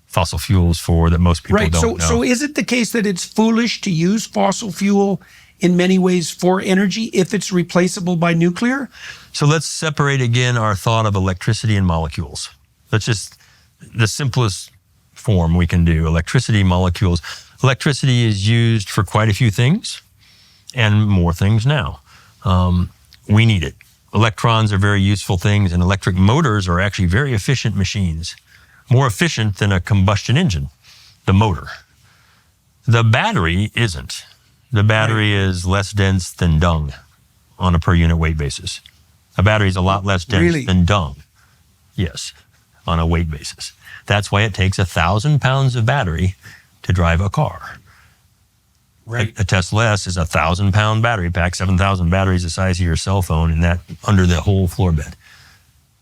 Speaker 2: fossil fuels for that most people don't know.
Speaker 1: So is it the case that it's foolish to use fossil fuel in many ways for energy if it's replaceable by nuclear?
Speaker 2: So let's separate again our thought of electricity and molecules. Let's just, the simplest form we can do, electricity, molecules. Electricity is used for quite a few things and more things now. We need it. Electrons are very useful things, and electric motors are actually very efficient machines, more efficient than a combustion engine, the motor. The battery isn't. The battery is less dense than dung on a per unit weight basis. A battery is a lot less dense than dung, yes, on a weight basis. That's why it takes 1,000 pounds of battery to drive a car.
Speaker 1: Right.
Speaker 2: A Tesla S is 1,000-pound battery pack, 7,000 batteries the size of your cell phone, and that under the whole floor bed.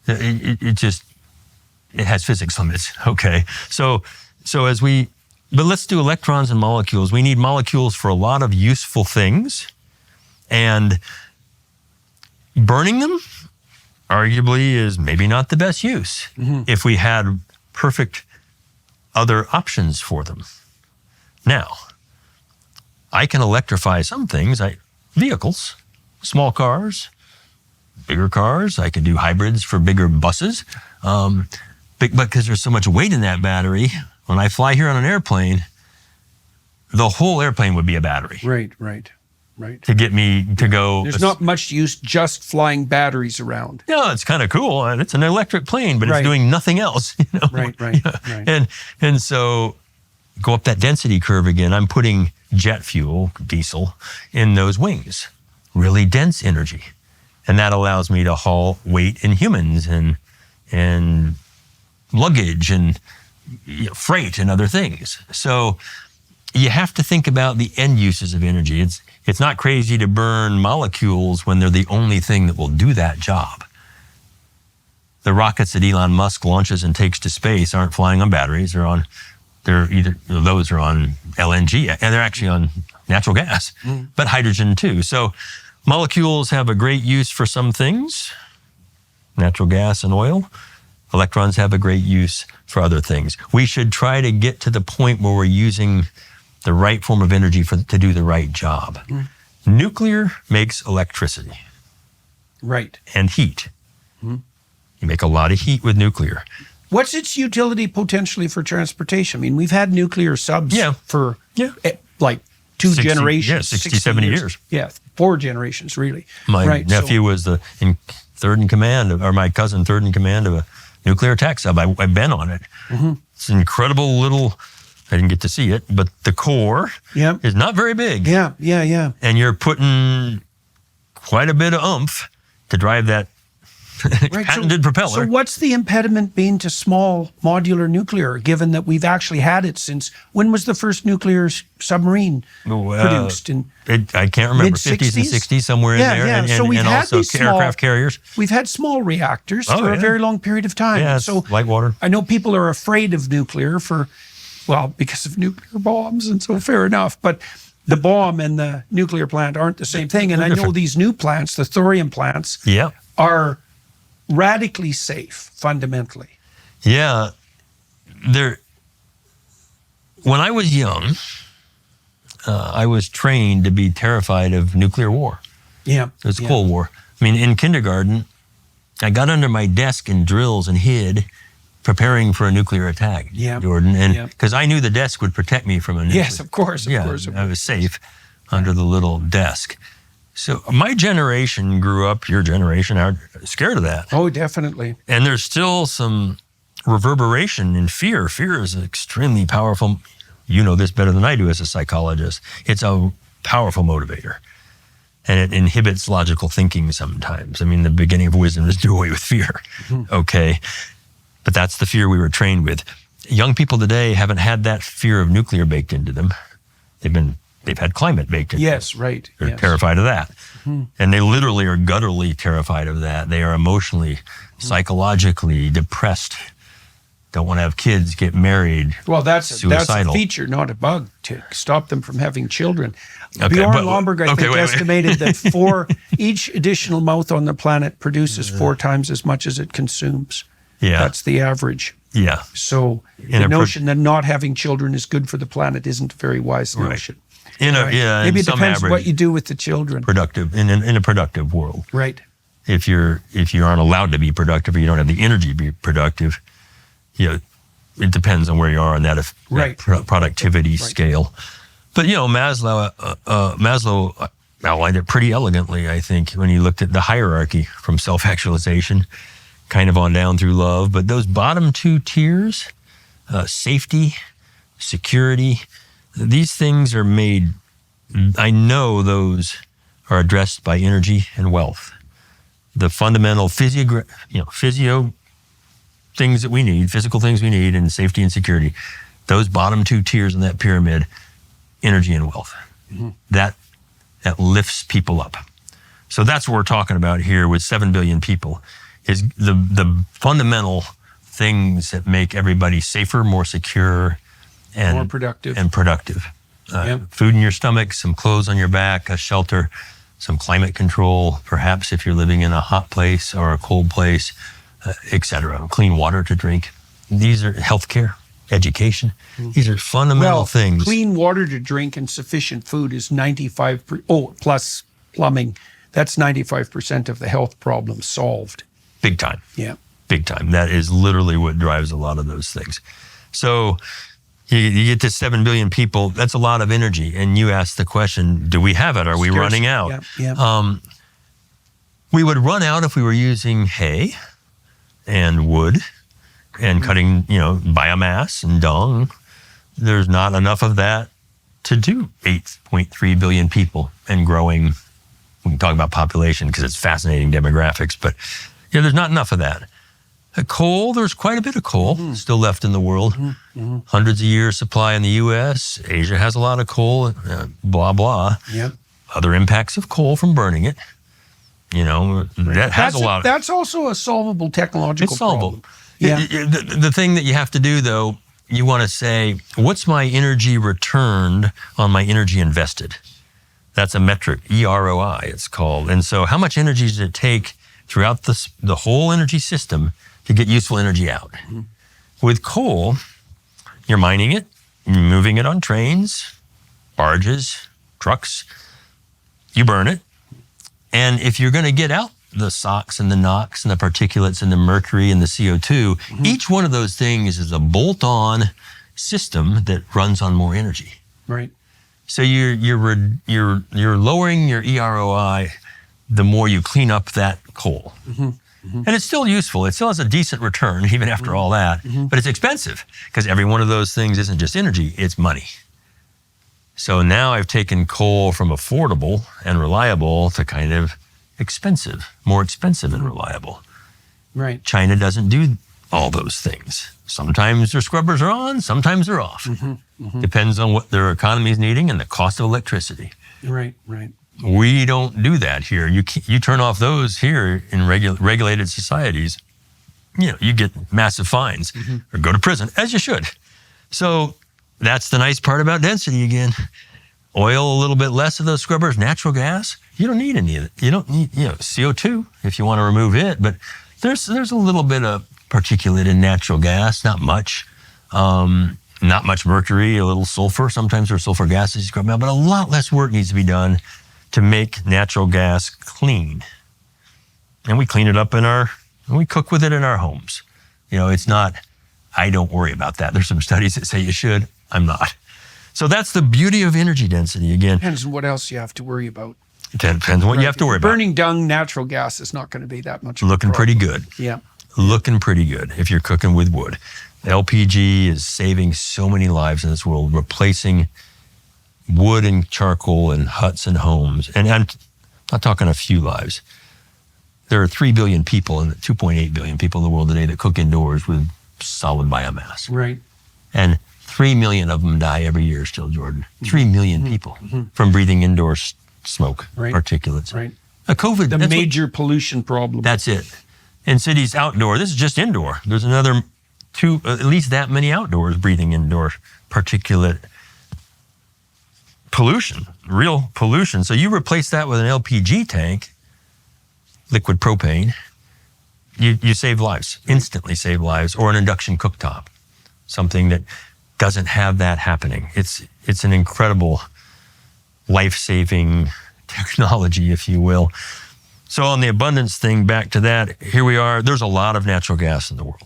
Speaker 2: It has physics limits. Okay, so but let's do electrons and molecules. We need molecules for a lot of useful things, and burning them arguably is maybe not the best use if we had perfect other options for them. Now, I can electrify some things, vehicles, small cars, bigger cars. I can do hybrids for bigger buses. But because there's so much weight in that battery, when I fly here on an airplane, the whole airplane would be a battery.
Speaker 1: Right.
Speaker 2: To get me to go.
Speaker 1: There's not much use just flying batteries around.
Speaker 2: No, it's kind of cool. And it's an electric plane, but it's doing nothing else.
Speaker 1: Right.
Speaker 2: And so go up that density curve again. I'm putting jet fuel, diesel, in those wings. Really dense energy. And that allows me to haul weight in humans and luggage and freight and other things. So you have to think about the end uses of energy. It's not crazy to burn molecules when they're the only thing that will do that job. The rockets that Elon Musk launches and takes to space aren't flying on batteries. Those are on LNG, and they're actually on natural gas, but hydrogen too. So molecules have a great use for some things, natural gas and oil. Electrons have a great use for other things. We should try to get to the point where we're using the right form of energy to do the right job. Nuclear makes electricity.
Speaker 1: Right.
Speaker 2: And heat. You make a lot of heat with nuclear.
Speaker 1: What's its utility potentially for transportation? I mean, we've had nuclear subs for like 2 generations.
Speaker 2: Yeah, 60, 70 years.
Speaker 1: Yeah, 4 generations, really.
Speaker 2: My nephew was third in command, or my cousin third in command of a nuclear attack sub. I've been on it. It's an incredible little, I didn't get to see it, but the core is not very big.
Speaker 1: Yeah.
Speaker 2: And you're putting quite a bit of oomph to drive that patented propeller.
Speaker 1: So what's the impediment been to small modular nuclear, given that we've actually had it since, when was the first nuclear submarine produced?
Speaker 2: I can't remember,
Speaker 1: mid-60s?
Speaker 2: 50s and 60s, somewhere in there.
Speaker 1: Yeah. So we've had
Speaker 2: also
Speaker 1: these
Speaker 2: aircraft carriers.
Speaker 1: We've had small reactors for a very long period of time.
Speaker 2: Yeah,
Speaker 1: so
Speaker 2: light water.
Speaker 1: I know people are afraid of nuclear because of nuclear bombs, and so fair enough. But the bomb and the nuclear plant aren't the same thing. And I know these new plants, the thorium plants, are radically safe, fundamentally.
Speaker 2: Yeah. When I was young, I was trained to be terrified of nuclear war.
Speaker 1: Yeah.
Speaker 2: It was Cold War. I mean, in kindergarten, I got under my desk in drills and hid, preparing for a nuclear attack, Jordan. And because I knew the desk would protect me from a nuclear.
Speaker 1: Yes, of course.
Speaker 2: I was safe under the little desk. So my generation grew up, your generation, are scared of that.
Speaker 1: Oh, definitely.
Speaker 2: And there's still some reverberation in fear. Fear is extremely powerful. You know this better than I do as a psychologist. It's a powerful motivator. And it inhibits logical thinking sometimes. I mean, the beginning of wisdom is do away with fear. Okay. But that's the fear we were trained with. Young people today haven't had that fear of nuclear baked into them. They've had climate baked into them.
Speaker 1: Yes, right.
Speaker 2: They're terrified of that. And they literally are gutturally terrified of that. They are emotionally, psychologically depressed don't want to have kids, get married.
Speaker 1: Well, that's
Speaker 2: suicidal.
Speaker 1: a feature, not a bug, to stop them from having children.
Speaker 2: Okay,
Speaker 1: Bjorn
Speaker 2: but-
Speaker 1: Lomborg, I
Speaker 2: okay,
Speaker 1: think,
Speaker 2: wait.
Speaker 1: estimated that each additional mouth on the planet produces 4 times as much as it consumes.
Speaker 2: Yeah.
Speaker 1: That's the average.
Speaker 2: Yeah.
Speaker 1: So
Speaker 2: In
Speaker 1: the
Speaker 2: a
Speaker 1: notion that not having children is good for the planet isn't a very wise
Speaker 2: Right.
Speaker 1: notion.
Speaker 2: Yeah.
Speaker 1: Maybe
Speaker 2: in
Speaker 1: it
Speaker 2: some
Speaker 1: depends
Speaker 2: average,
Speaker 1: what you do with the children.
Speaker 2: productive in a productive world.
Speaker 1: Right.
Speaker 2: If you aren't allowed to be productive, or you don't have the energy to be productive, it depends on where you are on that,
Speaker 1: Right.
Speaker 2: productivity
Speaker 1: Right.
Speaker 2: scale. But Maslow outlined it pretty elegantly, I think, when he looked at the hierarchy from self-actualization, kind of on down through love. But those bottom 2 tiers, safety, security, these things are made. I know those are addressed by energy and wealth. The fundamental physio things that we need, physical things we need, and safety and security. Those bottom 2 tiers in that pyramid, energy and wealth.
Speaker 1: Mm-hmm.
Speaker 2: That lifts people up. So that's what we're talking about here with 7 billion people, is the fundamental things that make everybody safer, more secure, and
Speaker 1: More productive. Yep.
Speaker 2: Food in your stomach, some clothes on your back, a shelter, some climate control, perhaps if you're living in a hot place or a cold place, etc. Clean water to drink. These are healthcare, education. These are fundamental things.
Speaker 1: Clean water to drink and sufficient food is 95%. Plus plumbing, that's 95% of the health problems solved.
Speaker 2: Big time.
Speaker 1: Yeah.
Speaker 2: Big time. That is literally what drives a lot of those things. So you get to 7 billion people, that's a lot of energy. And you ask the question, do we have it? Are we running out?
Speaker 1: Yeah.
Speaker 2: We would run out if we were using hay and wood and cutting, biomass and dung. There's not enough of that to do 8.3 billion people and growing. We can talk about population because it's fascinating demographics, but there's not enough of that. Coal, there's quite a bit of coal still left in the world. Hundreds of years supply in the U.S. Asia has a lot of coal, blah, blah.
Speaker 1: Yeah.
Speaker 2: Other impacts of coal from burning it. That has a lot.
Speaker 1: That's also a solvable technological
Speaker 2: It's solvable.
Speaker 1: problem. Yeah.
Speaker 2: The thing that you have to do, though, you want to say, what's my energy returned on my energy invested? That's a metric, EROI it's called. And so how much energy does it take throughout the whole energy system to get useful energy out? With coal, you're mining it, you're moving it on trains, barges, trucks, you burn it. And if you're going to get out the SOx and the NOx and the particulates and the mercury and the CO2, each one of those things is a bolt-on system that runs on more energy.
Speaker 1: Right.
Speaker 2: So you're lowering your EROI the more you clean up that coal. And it's still useful. It still has a decent return even after all that, but it's expensive because every one of those things isn't just energy, it's money. So now I've taken coal from affordable and reliable to kind of expensive, more expensive and reliable.
Speaker 1: Right.
Speaker 2: China doesn't do all those things. Sometimes their scrubbers are on, sometimes they're off. Depends on what their economy is needing and the cost of electricity.
Speaker 1: Right.
Speaker 2: We don't do that here. You turn off those here in regulated societies, you get massive fines or go to prison, as you should. So that's the nice part about density again. Oil, a little bit less of those scrubbers. Natural gas, you don't need any of it. You don't need, CO2 if you want to remove it, but there's a little bit of particulate in natural gas, not much. Not much mercury, a little sulfur. Sometimes there's sulfur gases you scrub out, but a lot less work needs to be done to make natural gas clean. And we clean it up and we cook with it in our homes. It's not, I don't worry about that. There's some studies that say you should. I'm not. So that's the beauty of energy density again.
Speaker 1: Depends on what else you have to worry about.
Speaker 2: It depends on what you have to worry about.
Speaker 1: Burning dung, natural gas is not going to be that much of a
Speaker 2: Looking
Speaker 1: problem.
Speaker 2: pretty good.
Speaker 1: Yeah.
Speaker 2: Looking pretty good if you're cooking with wood. LPG is saving so many lives in this world, replacing wood and charcoal and huts and homes. And I'm not talking a few lives. There are 3 billion people and 2.8 billion people in the world today that cook indoors with solid biomass.
Speaker 1: Right.
Speaker 2: And 3 million of them die every year still, Jordan. 3 million people from breathing indoor smoke, particulates.
Speaker 1: Right.
Speaker 2: COVID,
Speaker 1: The major pollution problem.
Speaker 2: that's it. In cities outdoor, this is just indoor. There's another at least that many outdoors breathing indoor particulate pollution, real pollution. So you replace that with an LPG tank, liquid propane, you save lives, instantly save lives, or an induction cooktop, something that doesn't have that happening. It's an incredible life-saving technology, if you will. So on the abundance thing, back to that, here we are. There's a lot of natural gas in the world.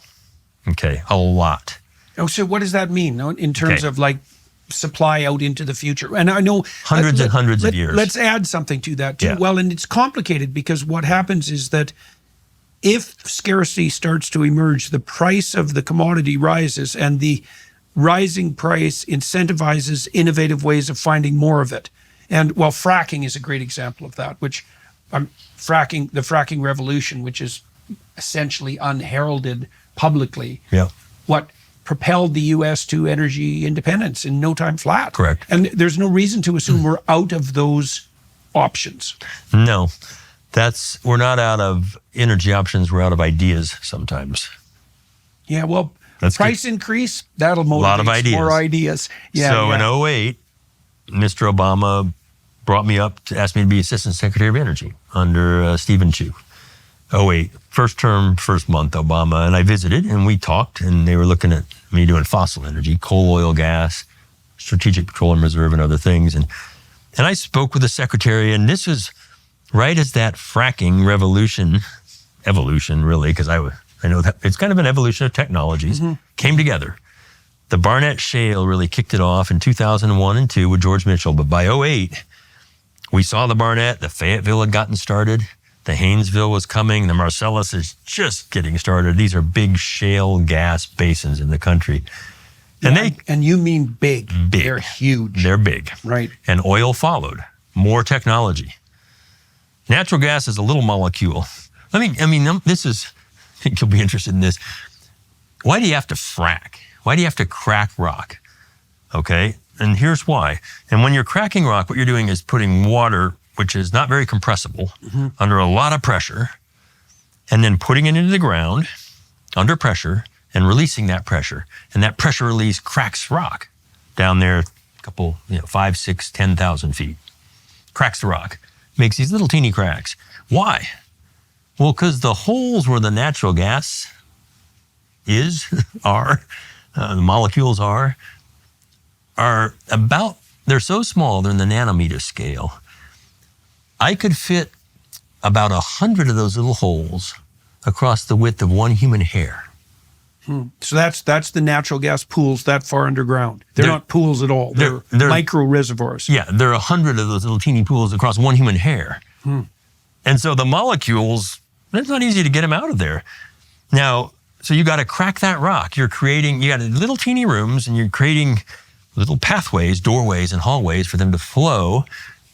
Speaker 2: Okay, a lot.
Speaker 1: Oh, so what does that mean in terms of like supply out into the future? And I know
Speaker 2: hundreds and hundreds of years.
Speaker 1: Let's add something to that too.
Speaker 2: Yeah.
Speaker 1: Well, and it's complicated because what happens is that if scarcity starts to emerge, the price of the commodity rises, and the rising price incentivizes innovative ways of finding more of it. And well, fracking is a great example of that, which the fracking revolution, which is essentially unheralded publicly, what propelled the U.S. to energy independence in no time flat.
Speaker 2: Correct.
Speaker 1: And there's no reason to assume we're out of those options.
Speaker 2: No, we're not out of energy options. We're out of ideas sometimes.
Speaker 1: Yeah, well, price increase, that'll motivate
Speaker 2: a lot of ideas.
Speaker 1: More ideas. Yeah.
Speaker 2: So in 2008, Mr. Obama brought me up to ask me to be Assistant Secretary of Energy under Stephen Chu. 2008, first term, first month, Obama, and I visited and we talked, and they were looking at me doing fossil energy, coal, oil, gas, strategic petroleum reserve, and other things. And I spoke with the secretary, and this was right as that fracking evolution really, because I know that it's kind of an evolution of technologies, came together. The Barnett Shale really kicked it off in 2001 and 2 with George Mitchell, but by 2008, we saw the Barnett, the Fayetteville had gotten started, the Haynesville was coming, the Marcellus is just getting started. These are big shale gas basins in the country. And
Speaker 1: you mean big.
Speaker 2: Big.
Speaker 1: They're huge.
Speaker 2: They're big.
Speaker 1: Right.
Speaker 2: And oil followed. More technology. Natural gas is a little molecule. This is, I think you'll be interested in this. Why do you have to frack? Why do you have to crack rock? Okay, and here's why. And when you're cracking rock, what you're doing is putting water, which is not very compressible, under a lot of pressure, and then putting it into the ground under pressure and releasing that pressure. And that pressure release cracks rock down there a couple, 5, 6, 10,000 feet. Cracks the rock, makes these little teeny cracks. Why? Well, because the holes where the natural gas the molecules are about, they're so small, they're in the nanometer scale. I could fit about 100 of those little holes across the width of one human hair.
Speaker 1: So that's the natural gas pools that far underground. They're not pools at all. They're micro reservoirs.
Speaker 2: Yeah, there are 100 of those little teeny pools across one human hair. And so the molecules, it's not easy to get them out of there. Now, so you got to crack that rock. You got little teeny rooms, and you're creating little pathways, doorways, and hallways for them to flow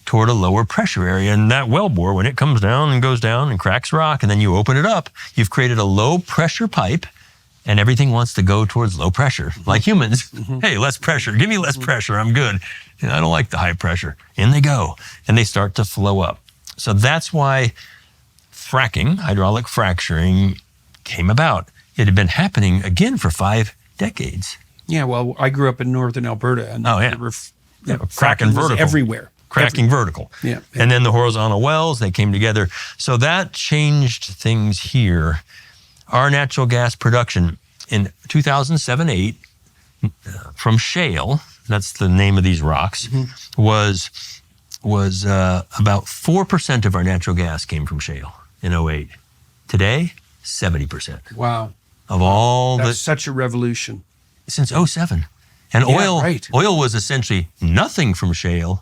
Speaker 2: toward a lower pressure area. And that wellbore, when it comes down and goes down and cracks rock, and then you open it up, you've created a low pressure pipe, and everything wants to go towards low pressure, like humans. Hey, less pressure, give me less pressure, I'm good. I don't like the high pressure. In they go, and they start to flow up. So that's why fracking, hydraulic fracturing, came about. It had been happening again for 5 decades.
Speaker 1: Yeah, well, I grew up in northern Alberta, and
Speaker 2: cracking vertical.
Speaker 1: Everywhere.
Speaker 2: Cracking vertical.
Speaker 1: Yeah.
Speaker 2: And then the horizontal wells, they came together. So that changed things here. Our natural gas production in 2007-8 from shale, that's the name of these rocks, was about 4% of our natural gas came from shale in 2008. Today, 70%.
Speaker 1: Wow.
Speaker 2: Of all
Speaker 1: That's such a revolution.
Speaker 2: Since 2007. And oil was essentially nothing from shale,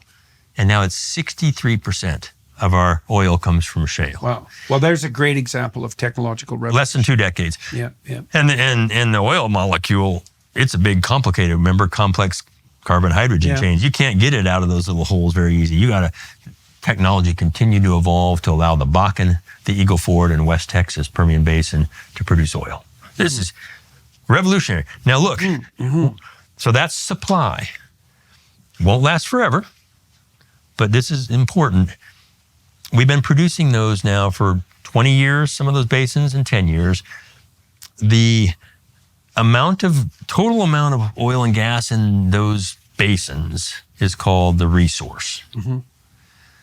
Speaker 2: and now it's 63% of our oil comes from shale.
Speaker 1: Wow. Well, there's a great example of technological revolution.
Speaker 2: Less than 2 decades.
Speaker 1: Yeah.
Speaker 2: And the oil molecule, it's a big, complicated, remember, complex carbon-hydrogen chains. You can't get it out of those little holes very easy. Technology continue to evolve to allow the Bakken, the Eagle Ford, and West Texas Permian Basin to produce oil. This is revolutionary. Now look, so that's supply. Won't last forever, but this is important. We've been producing those now for 20 years, some of those basins, and 10 years. The total amount of oil and gas in those basins is called the resource.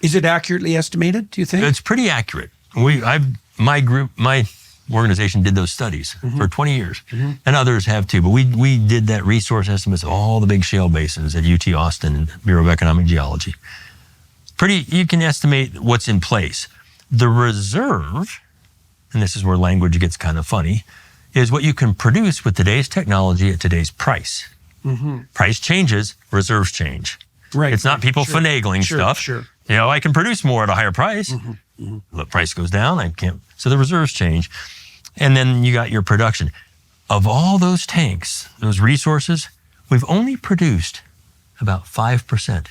Speaker 1: Is it accurately estimated, do you think?
Speaker 2: It's pretty accurate. My organization did those studies for 20 years, and others have too. But we did that resource estimates of all the big shale basins at UT Austin and Bureau of Economic Geology. You can estimate what's in place. The reserve, and this is where language gets kind of funny, is what you can produce with today's technology at today's price. Price changes, reserves change.
Speaker 1: Right.
Speaker 2: It's not people finagling stuff.
Speaker 1: Sure.
Speaker 2: You know, I can produce more at a higher price. The price goes down, I can't. So the reserves change. And then you got your production. Of all those tanks, those resources, we've only produced about 5%.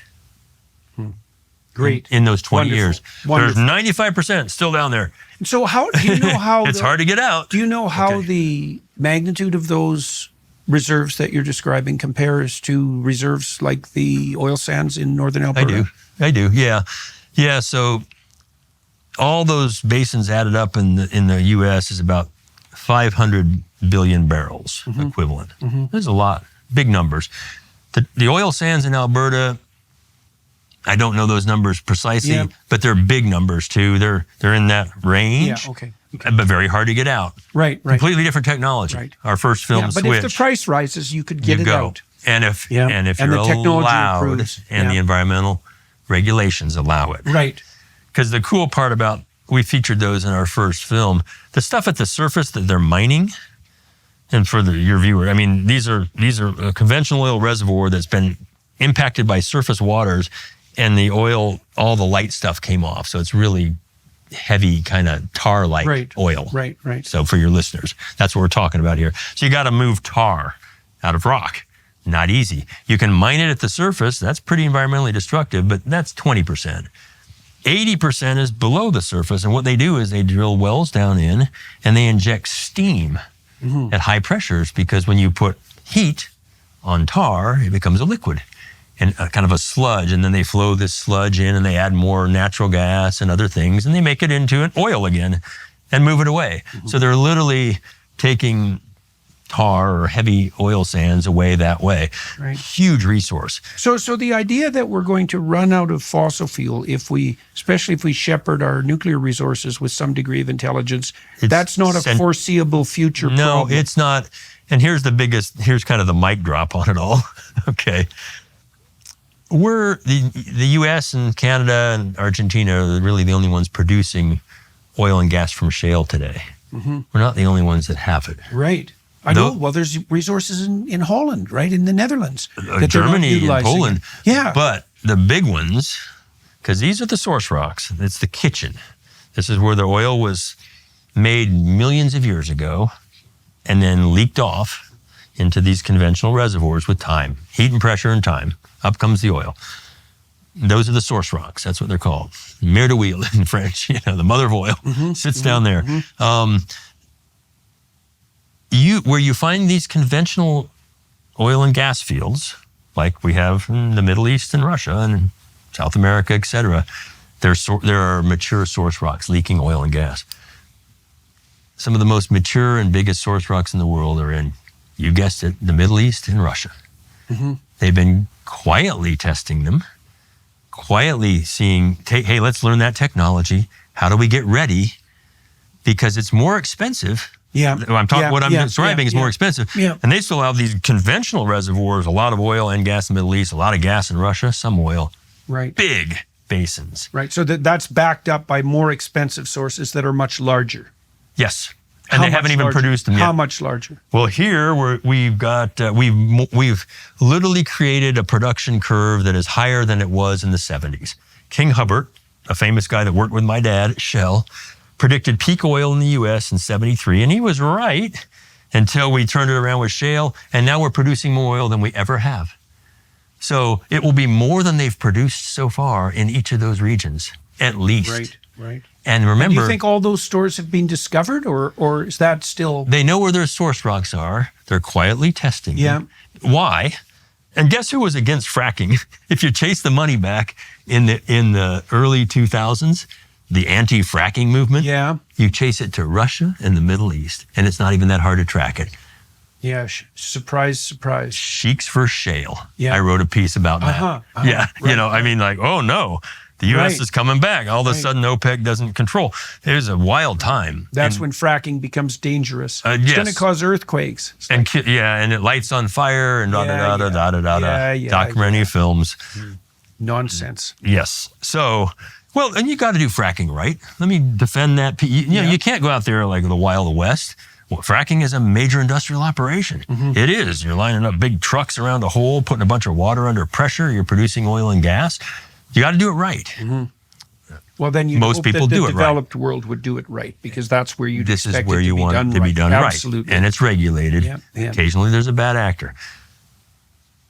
Speaker 1: Great.
Speaker 2: In those 20 years.
Speaker 1: Wonderful.
Speaker 2: There's 95% still down there.
Speaker 1: So do you know how
Speaker 2: It's hard to get out.
Speaker 1: Do you know how the magnitude of those reserves that you're describing compares to reserves like the oil sands in northern Alberta?
Speaker 2: I do. Yeah. So all those basins added up in the U.S. is about 500 billion barrels equivalent. There's a lot, big numbers. The oil sands in Alberta, I don't know those numbers precisely, but they're big numbers too. They're in that range.
Speaker 1: Yeah, okay.
Speaker 2: But very hard to get out.
Speaker 1: Right.
Speaker 2: Completely different technology.
Speaker 1: Right.
Speaker 2: Our first film
Speaker 1: but
Speaker 2: switch.
Speaker 1: if the price rises, you could get it out.
Speaker 2: And if
Speaker 1: Yeah.
Speaker 2: and if
Speaker 1: And
Speaker 2: you're
Speaker 1: the technology
Speaker 2: allowed
Speaker 1: improves.
Speaker 2: and the environmental regulations allow it.
Speaker 1: Right.
Speaker 2: Because the cool part about, we featured those in our first film, the stuff at the surface that they're mining, and for your viewer, I mean, these are a conventional oil reservoir that's been impacted by surface waters, and the oil, all the light stuff came off. So it's really heavy, kind of tar-like oil.
Speaker 1: Right.
Speaker 2: So for your listeners, that's what we're talking about here. So you got to move tar out of rock. Not easy. You can mine it at the surface. That's pretty environmentally destructive, but that's 20%. 80% is below the surface, and what they do is they drill wells down in, and they inject steam at high pressures, because when you put heat on tar, it becomes a liquid and kind of a sludge, and then they flow this sludge in, and they add more natural gas and other things, and they make it into an oil again and move it away. So they're literally taking tar or heavy oil sands away that way.
Speaker 1: Right.
Speaker 2: Huge resource.
Speaker 1: So the idea that we're going to run out of fossil fuel especially if we shepherd our nuclear resources with some degree of intelligence, that's not a foreseeable future problem.
Speaker 2: No, it's not. And here's kind of the mic drop on it all. Okay. We're the US and Canada and Argentina are really the only ones producing oil and gas from shale today. We're not the only ones that have it.
Speaker 1: Right. I know. Well, there's resources in Holland, right? In the Netherlands. That
Speaker 2: Germany and Poland.
Speaker 1: Yeah.
Speaker 2: But the big ones, because these are the source rocks, it's the kitchen. This is where the oil was made millions of years ago and then leaked off into these conventional reservoirs with time, heat and pressure and time. Up comes the oil. Those are the source rocks. That's what they're called. Mer d'huile in French, the mother of oil, sits down there. Where you find these conventional oil and gas fields, like we have in the Middle East and Russia and South America, et cetera, there are mature source rocks leaking oil and gas. Some of the most mature and biggest source rocks in the world are in, you guessed it, the Middle East and Russia. They've been quietly testing them, quietly seeing, hey, let's learn that technology. How do we get ready? Because it's more expensive.
Speaker 1: Yeah.
Speaker 2: What I'm describing is more expensive.
Speaker 1: Yeah.
Speaker 2: And they still have these conventional reservoirs, a lot of oil and gas in the Middle East, a lot of gas in Russia, some oil.
Speaker 1: Right.
Speaker 2: Big basins.
Speaker 1: Right. So that's backed up by more expensive sources that are much larger.
Speaker 2: Yes. And they haven't even produced them yet.
Speaker 1: How much larger?
Speaker 2: Well, here we've got we've literally created a production curve that is higher than it was in the 70s. King Hubbert, a famous guy that worked with my dad at Shell, predicted peak oil in the U.S. in 73, and he was right until we turned it around with shale, and now we're producing more oil than we ever have. So it will be more than they've produced so far in each of those regions, at least.
Speaker 1: Right.
Speaker 2: And remember,
Speaker 1: do you think all those stores have been discovered, or is that still?
Speaker 2: They know where their source rocks are. They're quietly testing them. Why? And guess who was against fracking? If you chase the money back in the early 2000s, the anti-fracking movement, you chase it to Russia and the Middle East, and it's not even that hard to track it.
Speaker 1: Yeah. Surprise, surprise.
Speaker 2: Sheiks for shale.
Speaker 1: Yeah.
Speaker 2: I wrote a piece about that. Yeah.
Speaker 1: Right,
Speaker 2: I mean, like, oh no, the U.S.
Speaker 1: Right.
Speaker 2: is coming back. All of a
Speaker 1: Right.
Speaker 2: sudden, OPEC doesn't control. It was a wild time.
Speaker 1: That's when fracking becomes dangerous. It's
Speaker 2: yes.
Speaker 1: going to cause earthquakes. It's like,
Speaker 2: And it lights on fire and
Speaker 1: Yeah,
Speaker 2: documentary films.
Speaker 1: nonsense.
Speaker 2: Yes. So, well, and you got to do fracking right. Let me defend that. You can't go out there like the Wild West. Well, fracking is a major industrial operation. It is. You're lining up big trucks around a hole, putting a bunch of water under pressure. You're producing oil and gas. You got to do it right.
Speaker 1: Well, then
Speaker 2: Most people do it right.
Speaker 1: The developed world would do it right because that's where you
Speaker 2: This is where you want it to be done right.
Speaker 1: Absolutely.
Speaker 2: And it's regulated.
Speaker 1: Yeah.
Speaker 2: Occasionally there's a bad actor.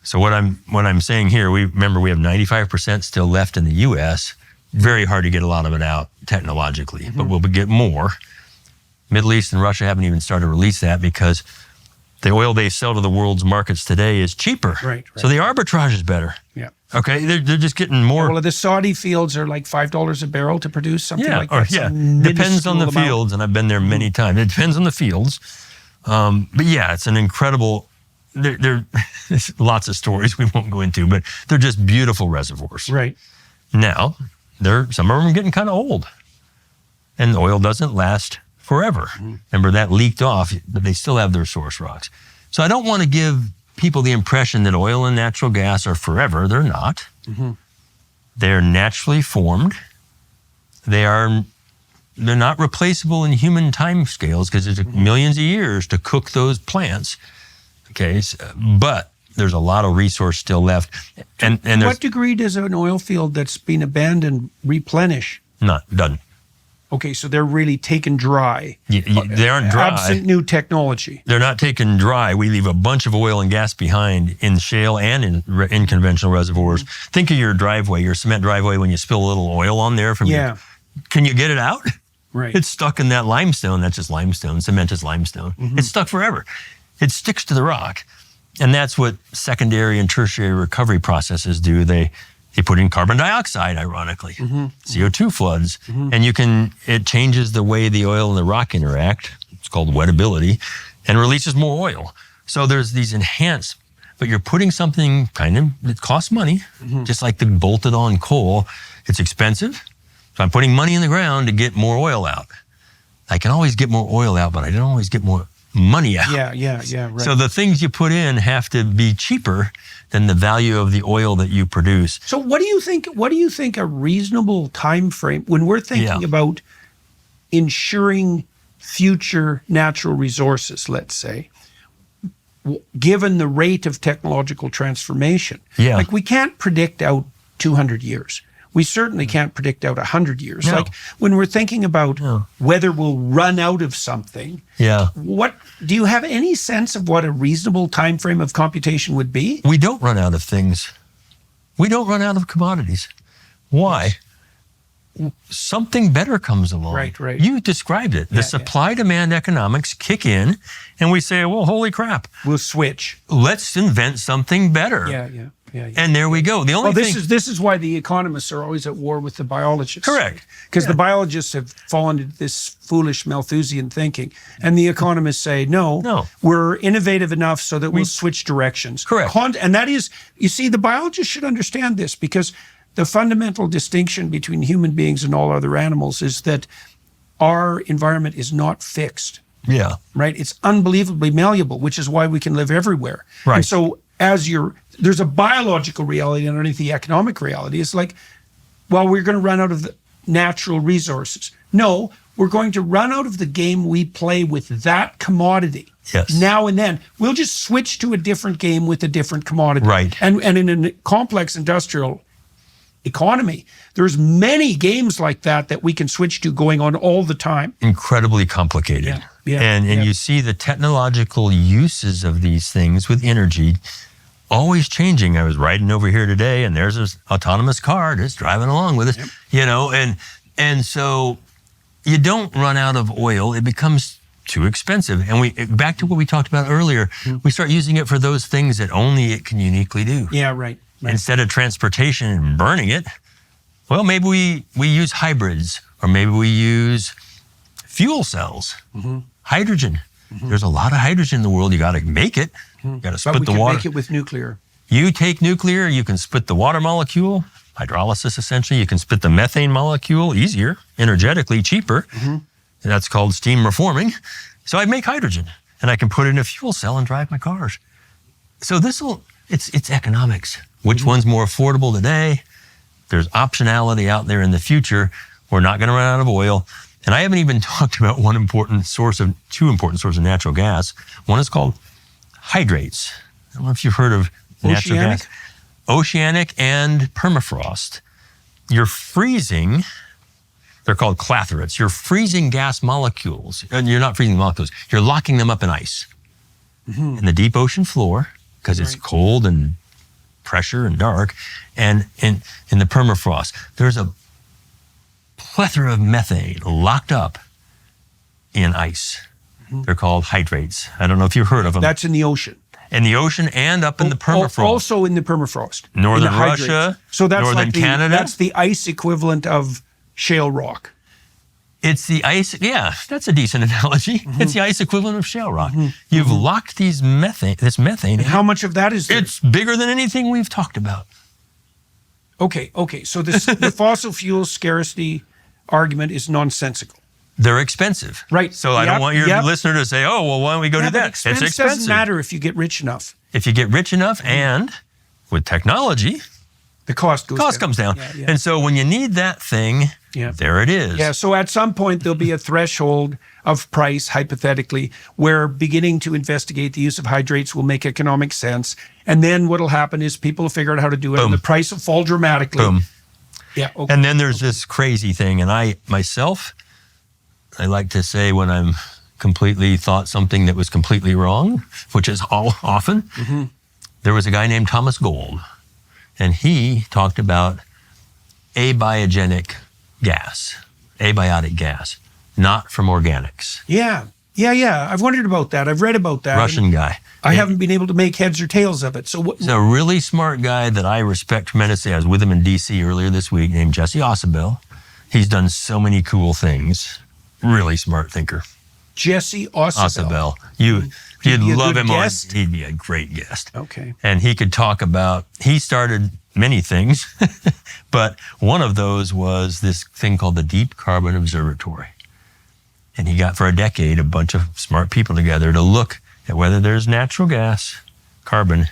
Speaker 2: So what I'm saying here, we have 95% still left in the US. Very hard to get a lot of it out technologically, but we'll get more. Middle East and Russia haven't even started to release that because the oil they sell to the world's markets today is cheaper.
Speaker 1: Right.
Speaker 2: So the arbitrage is better.
Speaker 1: Yeah.
Speaker 2: Okay, they're just getting more.
Speaker 1: Well, the Saudi fields are like $5 a barrel to produce something like that.
Speaker 2: Depends on the fields, and I've been there many times. It depends on the fields, but yeah, it's an incredible. There's lots of stories we won't go into, but they're just beautiful reservoirs.
Speaker 1: Right.
Speaker 2: Now, some of them are getting kind of old, and oil doesn't last forever. Remember that leaked off, but they still have their source rocks. So I don't want to give people the impression that oil and natural gas are forever. They're not. They're naturally formed. They're not replaceable in human time scales because it took millions of years to cook those plants. Okay, but there's a lot of resource still left. And
Speaker 1: what degree does an oil field that's been abandoned replenish?
Speaker 2: Done.
Speaker 1: Okay, so they're really taken dry.
Speaker 2: They aren't dry.
Speaker 1: Absent new technology.
Speaker 2: They're not taken dry. We leave a bunch of oil and gas behind in shale and in conventional reservoirs. Think of your driveway, your cement driveway, when you spill a little oil on there from can you get it out?
Speaker 1: Right.
Speaker 2: It's stuck in that limestone. That's just limestone. Cement is limestone. It's stuck forever. It sticks to the rock. And that's what secondary and tertiary recovery processes do. They put in carbon dioxide, ironically, CO2 floods, and it changes the way the oil and the rock interact. It's called wettability, and releases more oil. So there's these enhanced, but you're putting something that costs money, just like the bolted on coal. It's expensive. So I'm putting money in the ground to get more oil out. I can always get more oil out, but I don't always get more money out.
Speaker 1: Yeah, right.
Speaker 2: So the things you put in have to be cheaper than the value of the oil that you produce.
Speaker 1: So what do you think a reasonable time frame when we're thinking about ensuring future natural resources, let's say, given the rate of technological transformation? Like we can't predict out 200 years. We certainly can't predict out 100 years.
Speaker 2: No.
Speaker 1: Like when we're thinking about whether we'll run out of something, what do you have any sense of what a reasonable time frame of computation would be?
Speaker 2: We don't run out of things. We don't run out of commodities. Why? Something better comes along.
Speaker 1: Right.
Speaker 2: You described it. The supply-demand economics kick in, and we say, well, holy crap.
Speaker 1: We'll switch.
Speaker 2: Let's invent something better.
Speaker 1: Yeah.
Speaker 2: And there we go. The only thing...
Speaker 1: This is why the economists are always at war with the biologists.
Speaker 2: Correct.
Speaker 1: Because the biologists have fallen into this foolish Malthusian thinking. And the economists say, no, we're innovative enough so that we'll switch directions.
Speaker 2: Correct.
Speaker 1: And that is, you see, the biologists should understand this because the fundamental distinction between human beings and all other animals is that our environment is not fixed.
Speaker 2: Yeah.
Speaker 1: Right? It's unbelievably malleable, which is why we can live everywhere.
Speaker 2: Right.
Speaker 1: And so there's a biological reality underneath the economic reality. It's like, well, we're going to run out of the natural resources. No, we're going to run out of the game we play with that commodity.
Speaker 2: Yes.
Speaker 1: Now and then. We'll just switch to a different game with a different commodity.
Speaker 2: Right.
Speaker 1: And in a complex industrial economy, there's many games like that we can switch to going on all the time.
Speaker 2: Incredibly complicated. And you see the technological uses of these things with energy always changing. I was riding over here today and there's this autonomous car just driving along with us, and so you don't run out of oil. It becomes too expensive. And back to what we talked about earlier, we start using it for those things that only it can uniquely do.
Speaker 1: Yeah, right.
Speaker 2: Instead of transportation and burning it, well, maybe we use hybrids, or maybe we use fuel cells, hydrogen. There's a lot of hydrogen in the world. You got to make it. You got to
Speaker 1: But
Speaker 2: split
Speaker 1: we
Speaker 2: the
Speaker 1: can
Speaker 2: water.
Speaker 1: make it with nuclear.
Speaker 2: You take nuclear, you can split the water molecule, hydrolysis essentially. You can split the methane molecule easier, energetically cheaper. And that's called steam reforming. So I make hydrogen and I can put it in a fuel cell and drive my cars. So it's economics. Which one's more affordable today? There's optionality out there in the future. We're not going to run out of oil. And I haven't even talked about two important sources of natural gas. One is called hydrates. I don't know if you've heard of natural gas. Oceanic and permafrost. You're freezing, they're called clathrates. You're freezing gas molecules. And you're not freezing molecules. You're locking them up in ice. In the deep ocean floor, because it's cold and pressure and dark. And in the permafrost, there's a plethora of methane locked up in ice. They're called hydrates. I don't know if you've heard of them.
Speaker 1: That's in the ocean.
Speaker 2: In the ocean and up in the permafrost.
Speaker 1: Also in the permafrost.
Speaker 2: Northern
Speaker 1: in the hydrates.
Speaker 2: Russia,
Speaker 1: so that's
Speaker 2: northern
Speaker 1: like
Speaker 2: Canada.
Speaker 1: That's the ice equivalent of shale rock.
Speaker 2: It's the ice, yeah, that's a decent analogy. It's the ice equivalent of shale rock. You've locked this methane.
Speaker 1: And how much of that is there?
Speaker 2: It's bigger than anything we've talked about.
Speaker 1: Okay. So the fossil fuel scarcity argument is nonsensical.
Speaker 2: They're expensive.
Speaker 1: Right.
Speaker 2: So I don't want your listener to say, oh, well, why don't we go to that? It's expensive.
Speaker 1: Doesn't matter if you get rich enough.
Speaker 2: If you get rich enough and with technology,
Speaker 1: the cost
Speaker 2: comes down.
Speaker 1: Yeah.
Speaker 2: And so when you need that thing, there it is.
Speaker 1: Yeah, so at some point there'll be a threshold of price, hypothetically, where beginning to investigate the use of hydrates will make economic sense. And then what'll happen is people will figure out how to do it and the price will fall dramatically.
Speaker 2: Boom.
Speaker 1: Yeah. Okay.
Speaker 2: And then there's this crazy thing. And I like to say when I'm completely thought something that was completely wrong, which is all often, there was a guy named Thomas Gold, and he talked about abiotic gas, not from organics.
Speaker 1: Yeah. I've wondered about that. I've read about that.
Speaker 2: Russian guy.
Speaker 1: I haven't been able to make heads or tails of it. So what?
Speaker 2: He's a really smart guy that I respect tremendously. I was with him in D.C. earlier this week, named Jesse Ausubel. He's done so many cool things. Really smart thinker.
Speaker 1: Jesse Ausubel.
Speaker 2: You'd love him
Speaker 1: guest?
Speaker 2: he'd be a great guest.
Speaker 1: Okay.
Speaker 2: And he could talk about, he started many things, but one of those was this thing called the Deep Carbon Observatory. And he got for a decade a bunch of smart people together to look at whether there's natural gas, carbon,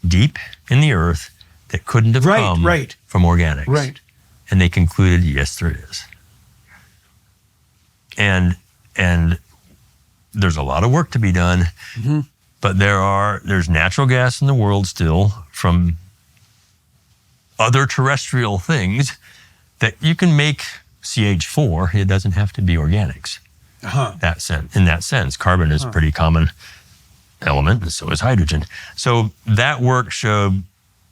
Speaker 2: deep in the earth that couldn't have come from organics.
Speaker 1: Right.
Speaker 2: And they concluded, yes, there is. And there's a lot of work to be done, but there's natural gas in the world still from other terrestrial things that you can make CH4. It doesn't have to be organics. In that sense, carbon is a pretty common element, and so is hydrogen. So that work showed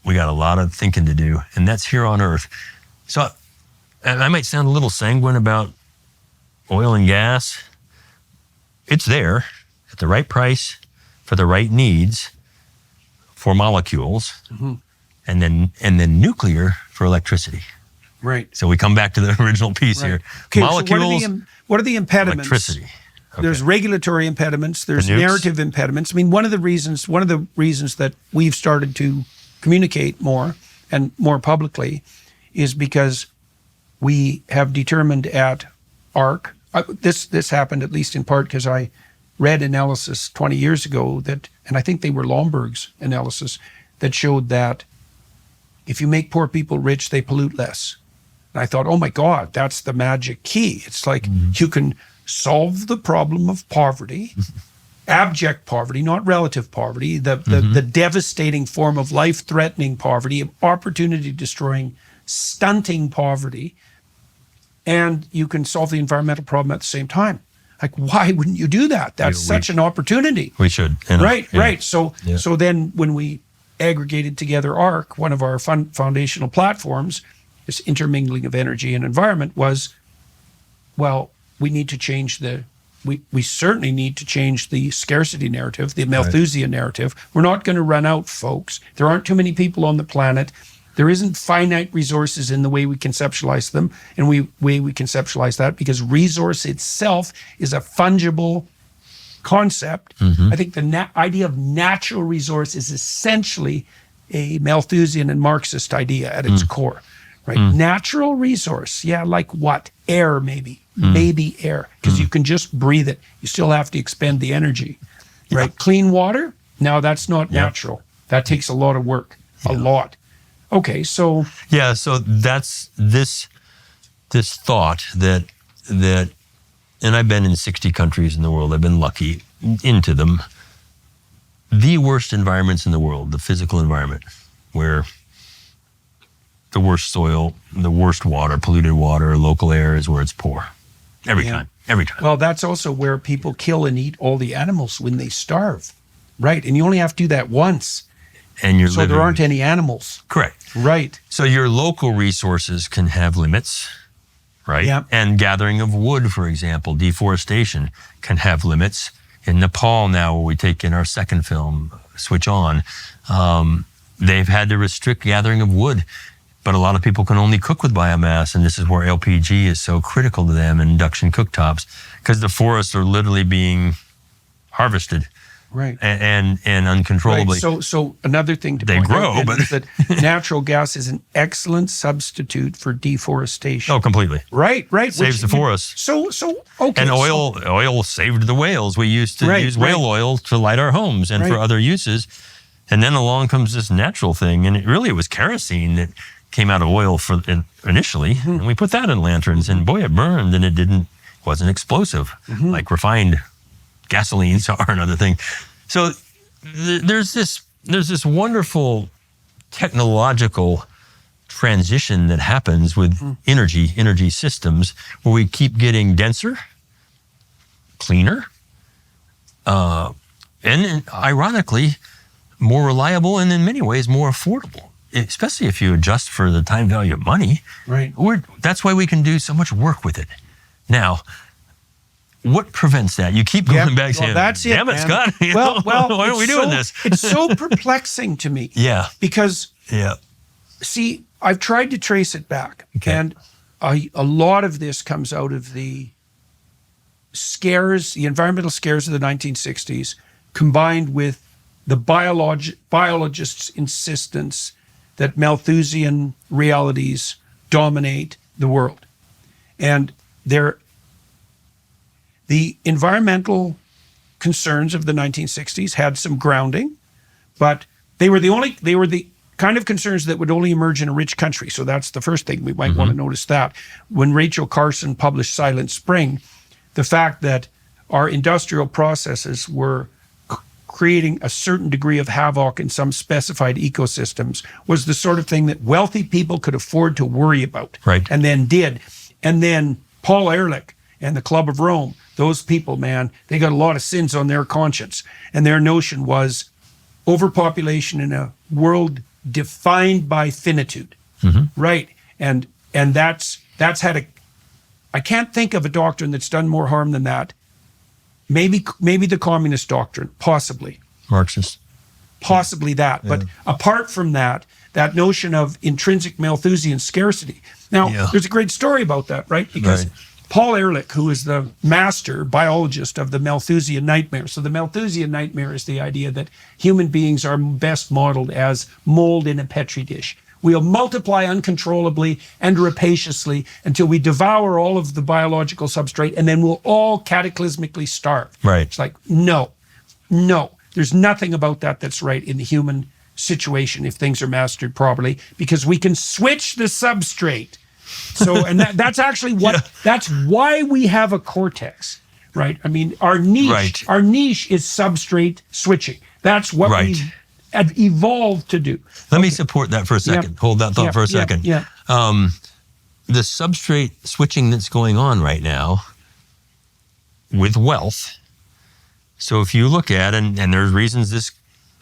Speaker 2: we got a lot of thinking to do, and that's here on Earth. So I might sound a little sanguine about oil and gas. It's there at the right price for the right needs for molecules, and then nuclear for electricity.
Speaker 1: Right.
Speaker 2: So we come back to the original piece here.
Speaker 1: Okay,
Speaker 2: Molecules,
Speaker 1: so what are the impediments?
Speaker 2: electricity. Okay.
Speaker 1: There's regulatory impediments. There's
Speaker 2: The nukes.
Speaker 1: narrative impediments. I mean, one of the reasons that we've started to communicate more and more publicly is because we have determined at ARC. This happened at least in part because I read analysis 20 years ago that, and I think they were Lomberg's analysis, that showed that if you make poor people rich, they pollute less. And I thought, oh my God, that's the magic key. It's like you can solve the problem of poverty, abject poverty, not relative poverty, the devastating form of life-threatening poverty, opportunity-destroying, stunting poverty, and you can solve the environmental problem at the same time. Like, why wouldn't you do that? That's such an opportunity.
Speaker 2: We should.
Speaker 1: Right. So then when we aggregated together ARC, one of our foundational platforms, this intermingling of energy and environment was, well, we need to change we certainly need to change the scarcity narrative, the Malthusian narrative. We're not going to run out, folks. There aren't too many people on the planet. There isn't finite resources in the way we conceptualize them, and way we conceptualize that because resource itself is a fungible concept. I think the idea of natural resource is essentially a Malthusian and Marxist idea at its core, right? Natural resource, yeah, like what? Air, maybe air, because you can just breathe it. You still have to expend the energy, right? Clean water? No, that's not natural. That takes a lot of work, a lot. Okay, so
Speaker 2: so that's this thought that, and I've been in 60 countries in the world. I've been lucky into them. The worst environments in the world, the physical environment, where the worst soil, the worst water, polluted water, local air is where it's poor. Every time.
Speaker 1: Well, that's also where people kill and eat all the animals when they starve, right? And you only have to do that once.
Speaker 2: And you're
Speaker 1: so there aren't any animals.
Speaker 2: Correct.
Speaker 1: Right.
Speaker 2: So your local resources can have limits, right?
Speaker 1: Yeah.
Speaker 2: And gathering of wood, for example, deforestation can have limits. In Nepal now, where we take in our second film, Switch On, they've had to restrict gathering of wood. But a lot of people can only cook with biomass, and this is where LPG is so critical to them, and induction cooktops, because the forests are literally being harvested,
Speaker 1: right,
Speaker 2: and uncontrollably.
Speaker 1: Right. So another thing to
Speaker 2: they
Speaker 1: point
Speaker 2: grow,
Speaker 1: out
Speaker 2: but
Speaker 1: is that natural gas is an excellent substitute for deforestation.
Speaker 2: Oh, completely.
Speaker 1: Right.
Speaker 2: Saves the forest.
Speaker 1: So okay.
Speaker 2: And oil saved the whales. We used to use whale oil to light our homes and for other uses. And then along comes this natural thing, and it was kerosene that came out of oil initially, and we put that in lanterns, and boy, it burned, and it wasn't explosive like refined gasolines are another thing. So there's this wonderful technological transition that happens with energy systems, where we keep getting denser, cleaner, and ironically, more reliable, and in many ways more affordable, especially if you adjust for the time value of money.
Speaker 1: Right.
Speaker 2: That's why we can do so much work with it. Now, what prevents that? You keep going back saying, damn it, Scott.
Speaker 1: Well,
Speaker 2: why are we doing this?
Speaker 1: It's so perplexing to me.
Speaker 2: Yeah.
Speaker 1: Because, see, I've tried to trace it back.
Speaker 2: Okay.
Speaker 1: And a lot of this comes out of the scares, the environmental scares of the 1960s, combined with the biologists' insistence that Malthusian realities dominate the world. And the environmental concerns of the 1960s had some grounding, but they were the kind of concerns that would only emerge in a rich country. So that's the first thing we might want to notice that. When Rachel Carson published Silent Spring, the fact that our industrial processes were creating a certain degree of havoc in some specified ecosystems was the sort of thing that wealthy people could afford to worry about, and then did. And then Paul Ehrlich and the Club of Rome, those people, man, they got a lot of sins on their conscience. And their notion was overpopulation in a world defined by finitude, right? And that's had I can't think of a doctrine that's done more harm than that. Maybe the communist doctrine, possibly.
Speaker 2: Marxist.
Speaker 1: Possibly that. But apart from that notion of intrinsic Malthusian scarcity. Now, there's a great story about that, right? Because Paul Ehrlich, who is the master biologist of the Malthusian nightmare. So the Malthusian nightmare is the idea that human beings are best modeled as mold in a petri dish. We'll multiply uncontrollably and rapaciously until we devour all of the biological substrate, and then we'll all cataclysmically starve.
Speaker 2: Right.
Speaker 1: It's like, no. There's nothing about that that's right in the human situation if things are mastered properly, because we can switch the substrate. So, and that's actually that's why we have a cortex, right? I mean, our niche is substrate switching. That's what we have evolved to do.
Speaker 2: Let me support that for a second. Hold that thought for a second. The substrate switching that's going on right now with wealth. So if you look at, and there's reasons this,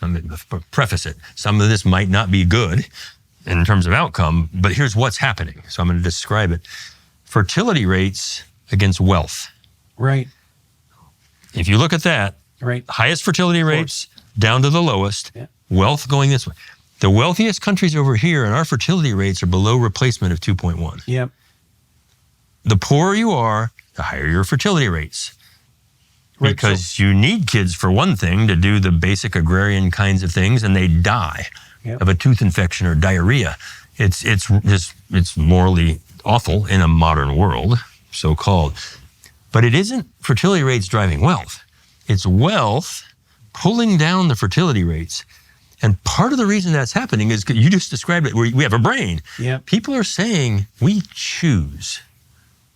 Speaker 2: I'm going to preface it, some of this might not be good in terms of outcome, but here's what's happening. So I'm going to describe it. Fertility rates against wealth.
Speaker 1: Right.
Speaker 2: If you look at that, highest fertility rates down to the lowest, wealth going this way. The wealthiest countries over here, and our fertility rates are below replacement of 2.1.
Speaker 1: Yep.
Speaker 2: The poorer you are, the higher your fertility rates.
Speaker 1: Right,
Speaker 2: because you need kids for one thing to do the basic agrarian kinds of things, and they die of a tooth infection or diarrhea. It's morally awful in a modern world, so-called. But it isn't fertility rates driving wealth. It's wealth pulling down the fertility rates. And part of the reason that's happening is, you just described it, we have a brain.
Speaker 1: Yeah.
Speaker 2: People are saying we choose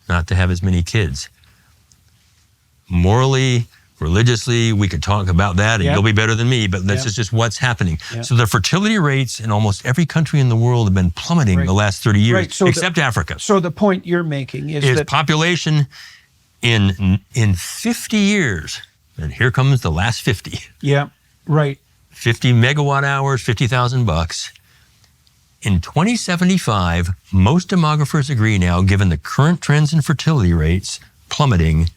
Speaker 2: not to have as many kids. Morally, religiously, we could talk about that, and you'll be better than me, but this is just what's happening. So the fertility rates in almost every country in the world have been plummeting the last 30 years, except Africa.
Speaker 1: So the point you're making is that
Speaker 2: population in 50 years, and here comes the last 50.
Speaker 1: Yeah, right.
Speaker 2: 50 megawatt hours, $50,000. In 2075, most demographers agree now, given the current trends in fertility rates plummeting,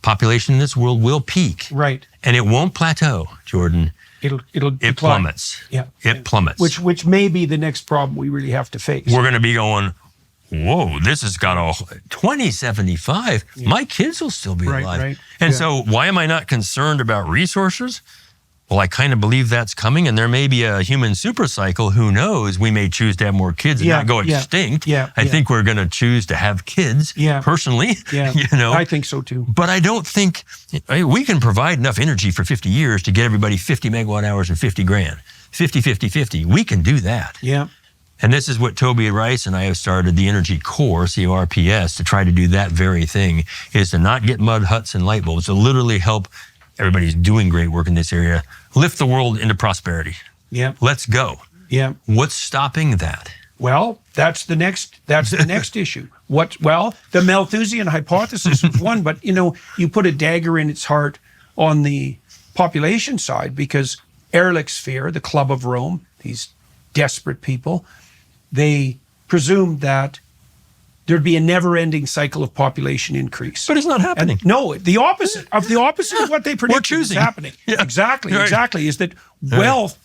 Speaker 2: population in this world will peak.
Speaker 1: Right.
Speaker 2: And it won't plateau, Jordan.
Speaker 1: It'll
Speaker 2: It plummets.
Speaker 1: Yeah.
Speaker 2: It plummets.
Speaker 1: Which may be the next problem we really have to face.
Speaker 2: We're going to be going, whoa, this has got a 2075. My kids will still be alive.
Speaker 1: Right.
Speaker 2: And so why am I not concerned about resources? Well, I kind of believe that's coming, and there may be a human super cycle. Who knows? We may choose to have more kids and not go extinct. I think we're going to choose to have kids, personally.
Speaker 1: I think so too.
Speaker 2: But I don't think we can provide enough energy for 50 years to get everybody 50 megawatt hours and 50 grand. 50, 50, 50. We can do that.
Speaker 1: Yeah.
Speaker 2: And this is what Toby Rice and I have started the Energy Core, CORPS, to try to do that very thing, is to not get mud huts and light bulbs, to literally help everybody who's doing great work in this area lift the world into prosperity.
Speaker 1: Yeah.
Speaker 2: Let's go.
Speaker 1: Yeah.
Speaker 2: What's stopping that?
Speaker 1: Well, that's the next issue. The Malthusian hypothesis was one, but you put a dagger in its heart on the population side, because Ehrlich's sphere, the Club of Rome, these desperate people, they presumed that there'd be a never-ending cycle of population increase.
Speaker 2: But it's not happening.
Speaker 1: And no, the opposite of what they predicted is happening.
Speaker 2: Yeah.
Speaker 1: Exactly, is that wealth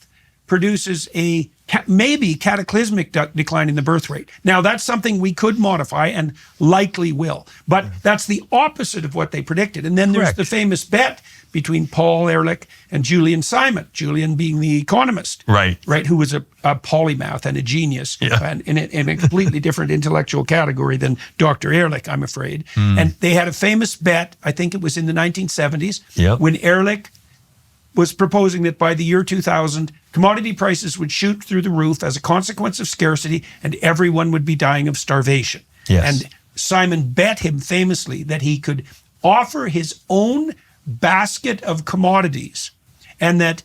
Speaker 1: produces a maybe cataclysmic decline in the birth rate. Now, that's something we could modify and likely will, but that's the opposite of what they predicted. And then there's the famous bet between Paul Ehrlich and Julian Simon, Julian being the economist, right, who was a polymath and a genius, and in a completely different intellectual category than Dr. Ehrlich, I'm afraid. And they had a famous bet, I think it was in the 1970s, when Ehrlich was proposing that by the year 2000, commodity prices would shoot through the roof as a consequence of scarcity, and everyone would be dying of starvation. And Simon bet him famously that he could offer his own basket of commodities, and that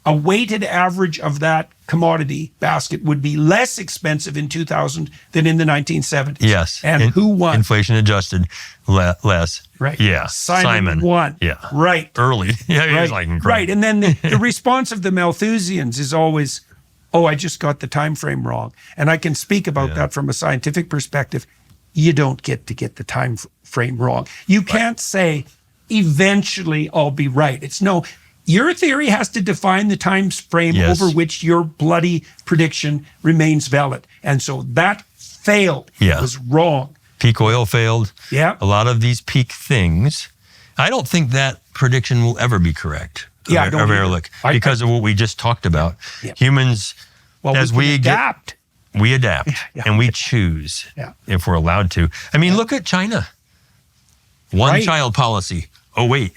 Speaker 1: a weighted average of that commodity basket would be less expensive in 2000 than in the 1970s.
Speaker 2: Yes.
Speaker 1: And who won?
Speaker 2: Inflation adjusted less.
Speaker 1: Right.
Speaker 2: Yeah.
Speaker 1: Simon won.
Speaker 2: Yeah.
Speaker 1: Right.
Speaker 2: Early. Yeah. He was like,
Speaker 1: right. And then the response of the Malthusians is always, oh, I just got the time frame wrong. And I can speak about that from a scientific perspective. You don't get the time frame wrong. You can't say, eventually I'll be right. It's no, your theory has to define the time frame over which your bloody prediction remains valid. And so that failed. It was wrong.
Speaker 2: Peak oil failed.
Speaker 1: Yeah.
Speaker 2: A lot of these peak things. I don't think that prediction will ever be correct.
Speaker 1: I don't
Speaker 2: of Ehrlich, because of what we just talked about. Humans, as we
Speaker 1: adapt.
Speaker 2: We adapt and we choose if we're allowed to. I mean, look at China. One child policy. Oh, wait.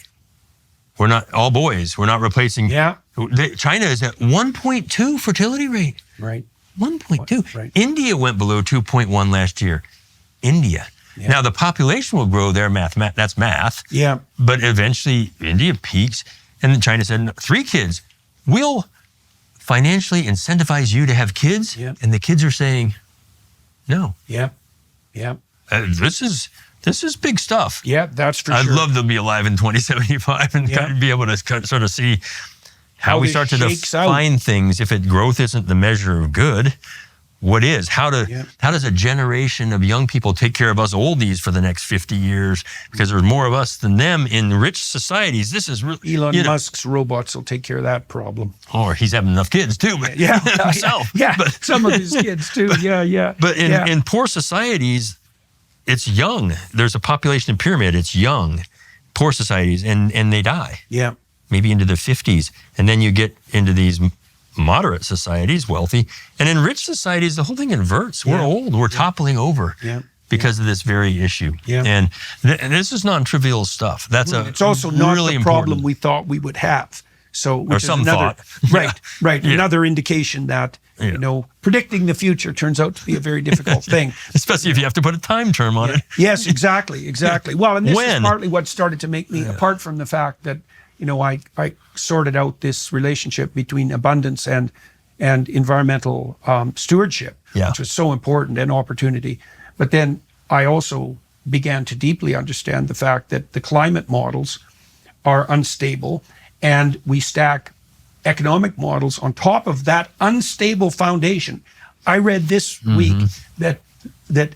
Speaker 2: We're not all boys. We're not replacing. China is at 1.2 fertility rate.
Speaker 1: Right.
Speaker 2: 1.2.
Speaker 1: Right.
Speaker 2: India went below 2.1 last year. India. Now, the population will grow there. That's math.
Speaker 1: Yeah.
Speaker 2: But eventually, India peaks. And then China said, 3 kids. We'll financially incentivize you to have kids. And the kids are saying, no. This is big stuff.
Speaker 1: Yeah, that's for sure.
Speaker 2: I'd love to be alive in 2075 and kind of be able to sort of see how we start to define things. If growth isn't the measure of good, what is? How does a generation of young people take care of us oldies for the next 50 years? Because there's more of us than them in rich societies. This is really
Speaker 1: Elon Musk's robots will take care of that problem.
Speaker 2: Or he's having enough kids too, but himself.
Speaker 1: But some of his kids too.
Speaker 2: But in poor societies, it's young. There's a population pyramid. It's young. poor societies, and they die.
Speaker 1: Yeah.
Speaker 2: Maybe into the 50s. And then you get into these moderate societies, wealthy, and in rich societies, the whole thing inverts. We're old, we're toppling over because of this very issue. Yeah. And this is non-trivial stuff. That's
Speaker 1: it's also not
Speaker 2: really
Speaker 1: the problem
Speaker 2: important.
Speaker 1: we thought we would have. So, which
Speaker 2: Or
Speaker 1: is
Speaker 2: some
Speaker 1: another,
Speaker 2: thought.
Speaker 1: Right. Another indication that, you know, predicting the future turns out to be a very difficult thing.
Speaker 2: Especially if you have to put a time term on it.
Speaker 1: Yes, exactly. Well, and this is
Speaker 2: When?
Speaker 1: partly what started to make me, apart from the fact that, you know, I sorted out this relationship between abundance and environmental stewardship, which was so important, and opportunity. But then I also began to deeply understand the fact that the climate models are unstable, and we stack economic models on top of that unstable foundation. I read this week that,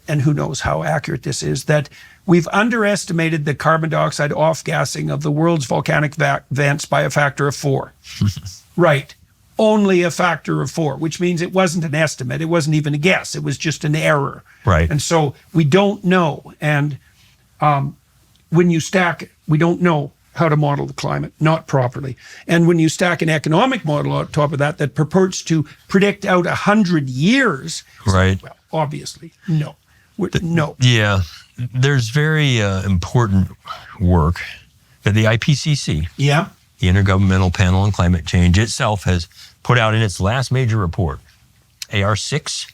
Speaker 1: and who knows how accurate this is, that we've underestimated the carbon dioxide off-gassing of the world's volcanic vents by a factor of 4. Right. Only a factor of 4, which means it wasn't an estimate. It wasn't even a guess. It was just an error.
Speaker 2: Right.
Speaker 1: And so we don't know. And when you stack, we don't know how to model the climate, not properly. And when you stack an economic model on top of that purports to predict out 100 years,
Speaker 2: right?
Speaker 1: Well, obviously, no. No.
Speaker 2: Yeah. There's very important work that the IPCC, the Intergovernmental Panel on Climate Change itself, has put out in its last major report, AR6,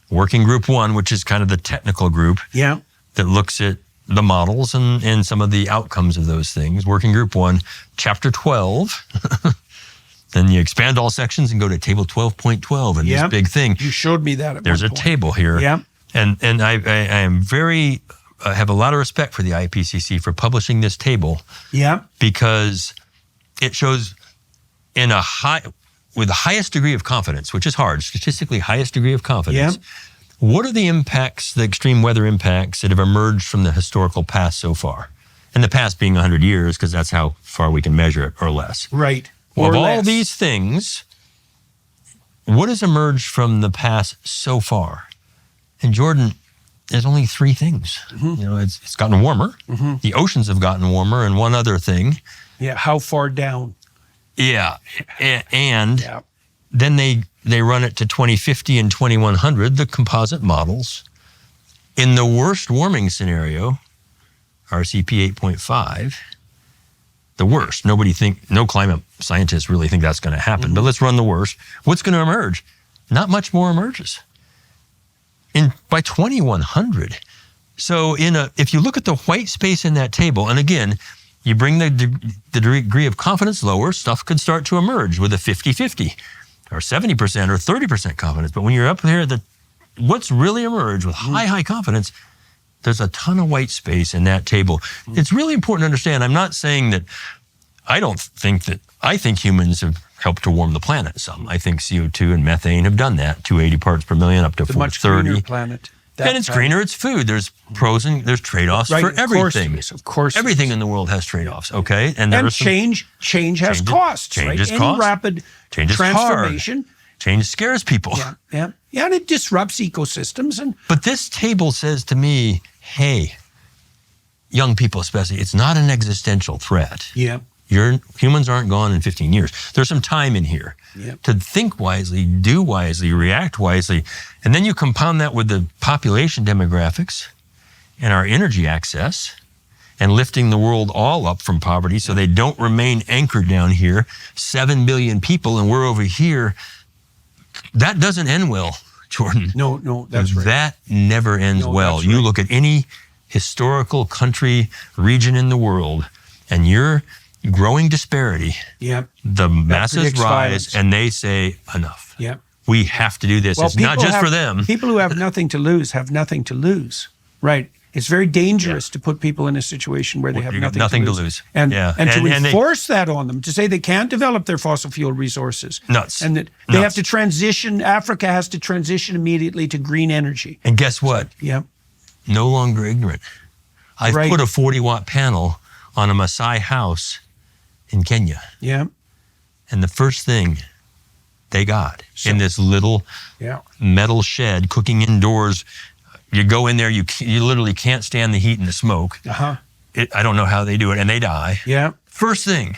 Speaker 2: Working Group 1, which is kind of the technical group that looks at the models and some of the outcomes of those things. Working Group 1, Chapter 12. Then you expand all sections and go to Table 12.12 and this big thing.
Speaker 1: You showed me that at
Speaker 2: There's
Speaker 1: one
Speaker 2: a
Speaker 1: point.
Speaker 2: table here.
Speaker 1: Yeah.
Speaker 2: And I am very, I have a lot of respect for the IPCC for publishing this table.
Speaker 1: Yeah.
Speaker 2: Because it shows with the highest degree of confidence, which is hard, statistically highest degree of confidence. What are the impacts, the extreme weather impacts that have emerged from the historical past so far? And the past being 100 years, because that's how far we can measure it, or less.
Speaker 1: Right.
Speaker 2: Well, of all
Speaker 1: less.
Speaker 2: these things, what has emerged from the past so far? And Jordan, there's only 3 things. You know, it's gotten warmer. The oceans have gotten warmer, and one other thing.
Speaker 1: Yeah, how far down?
Speaker 2: Yeah, and then they run it to 2050 and 2100, the composite models. In the worst warming scenario, RCP 8.5, the worst. No climate scientists really think that's going to happen, but let's run the worst. What's going to emerge? Not much more emerges. By 2100. So if you look at the white space in that table, and again, you bring the degree of confidence lower, stuff could start to emerge with a 50-50 or 70% or 30% confidence. But when you're up there, what's really emerged with high confidence, there's a ton of white space in that table. It's really important to understand. I'm not saying that I think humans have helped to warm the planet some. I think CO2 and methane have done that, 280 parts per million up to 430.
Speaker 1: Much greener planet.
Speaker 2: And it's greener, it's food. There's pros and there's trade-offs for everything.
Speaker 1: Of course.
Speaker 2: Everything in the world has trades-offs, okay?
Speaker 1: And change has costs,
Speaker 2: change
Speaker 1: right?
Speaker 2: is
Speaker 1: Any
Speaker 2: cost.
Speaker 1: rapid
Speaker 2: Change is
Speaker 1: transformation.
Speaker 2: Hard. Change scares people.
Speaker 1: Yeah, and it disrupts ecosystems.
Speaker 2: But this table says to me, hey, young people especially, it's not an existential threat.
Speaker 1: Yeah.
Speaker 2: Humans aren't gone in 15 years. There's some time in here to think wisely, do wisely, react wisely. And then you compound that with the population demographics and our energy access and lifting the world all up from poverty so they don't remain anchored down here. 7 billion people and we're over here. That doesn't end well, Jordan.
Speaker 1: No, that's right.
Speaker 2: That never ends well. You look at any historical country, region in the world, and you're growing disparity. The masses rise
Speaker 1: violence.
Speaker 2: and they say enough. We have to do this.
Speaker 1: Well,
Speaker 2: it's not just for them.
Speaker 1: People who have nothing to lose have nothing to lose. Right. It's very dangerous to put people in a situation where they have nothing to lose. And to enforce that on them, to say they can't develop their fossil fuel resources.
Speaker 2: Nuts.
Speaker 1: And that they have to transition, Africa has to transition immediately to green energy.
Speaker 2: And guess what? No longer ignorant. I've put a 40-watt panel on a Maasai house in Kenya. And the first thing they got in this little metal shed, cooking indoors, you go in there, you literally can't stand the heat and the smoke. I don't know how they do it, and they die.
Speaker 1: Yeah.
Speaker 2: First thing,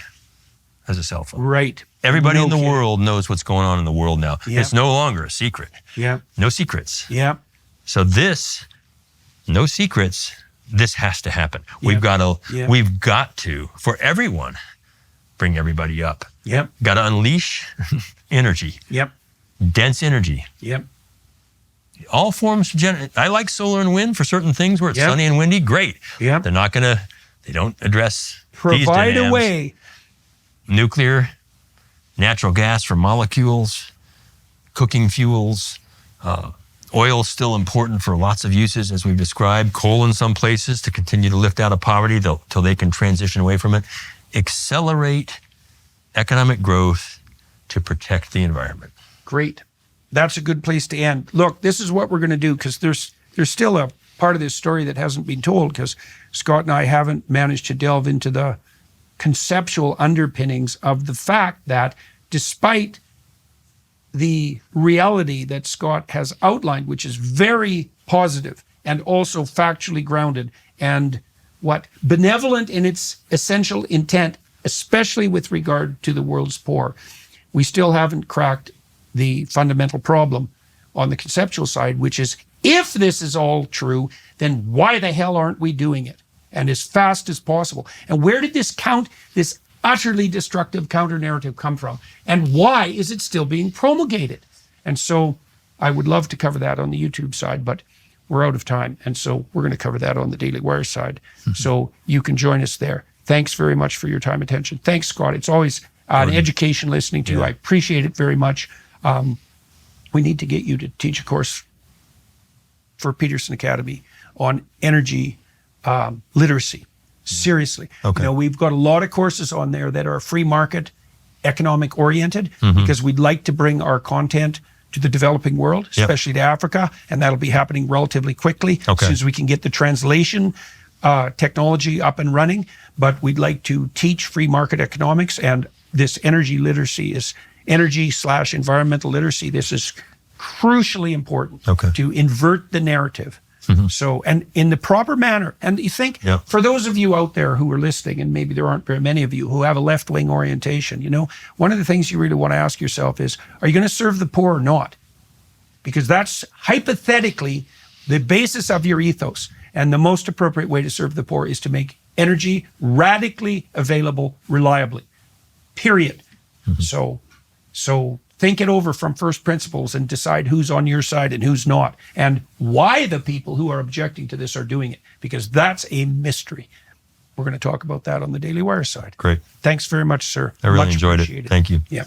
Speaker 2: has a cell phone.
Speaker 1: Right.
Speaker 2: Everybody
Speaker 1: No
Speaker 2: in the
Speaker 1: kidding.
Speaker 2: world knows what's going on in the world now.
Speaker 1: Yeah.
Speaker 2: It's no longer a secret.
Speaker 1: Yeah.
Speaker 2: No secrets.
Speaker 1: Yeah.
Speaker 2: So no secrets, this has to happen. We've got to, for everyone, bring everybody up.
Speaker 1: Yep.
Speaker 2: Got to unleash energy,
Speaker 1: Yep.
Speaker 2: dense energy.
Speaker 1: Yep.
Speaker 2: All forms of I like solar and wind for certain things where it's
Speaker 1: Yep.
Speaker 2: sunny and windy, great.
Speaker 1: Yep.
Speaker 2: They don't address these
Speaker 1: Provide a
Speaker 2: demands.
Speaker 1: way.
Speaker 2: Nuclear, natural gas for molecules, cooking fuels, oil is still important for lots of uses, as we've described. Coal in some places to continue to lift out of poverty till they can transition away from it. Accelerate economic growth to protect the environment.
Speaker 1: Great. That's a good place to end. Look, this is what we're going to do, because there's still a part of this story that hasn't been told, because Scott and I haven't managed to delve into the conceptual underpinnings of the fact that despite the reality that Scott has outlined, which is very positive and also factually grounded and benevolent in its essential intent, especially with regard to the world's poor, we still haven't cracked the fundamental problem on the conceptual side, which is, if this is all true, then why the hell aren't we doing it? And as fast as possible. And where did this utterly destructive counter-narrative come from? And why is it still being promulgated? And so I would love to cover that on the YouTube side, but we're out of time. And so we're going to cover that on the Daily Wire side. So you can join us there. Thanks very much for your time and attention. Thanks, Scott. It's always an education listening to you. I appreciate it very much. We need to get you to teach a course for Peterson Academy on energy literacy. Seriously.
Speaker 2: Okay.
Speaker 1: We've got a lot of courses on there that are free market, economic oriented, because we'd like to bring our content to the developing world, especially to Africa, and that'll be happening relatively quickly as soon as we can get the translation technology up and running. But we'd like to teach free market economics, and this energy literacy is energy/environmental literacy. This is crucially important to invert the narrative. So, and in the proper manner. And you think, for those of you out there who are listening, and maybe there aren't very many of you who have a left-wing orientation, one of the things you really want to ask yourself is, are you going to serve the poor or not? Because that's hypothetically the basis of your ethos. And the most appropriate way to serve the poor is to make energy radically available reliably, period. So think it over from first principles and decide who's on your side and who's not, and why the people who are objecting to this are doing it, because that's a mystery. We're going to talk about that on the Daily Wire side.
Speaker 2: Great.
Speaker 1: Thanks very much, sir.
Speaker 2: I really
Speaker 1: Much
Speaker 2: enjoyed it.
Speaker 1: appreciated.
Speaker 2: Thank you.
Speaker 1: Yeah.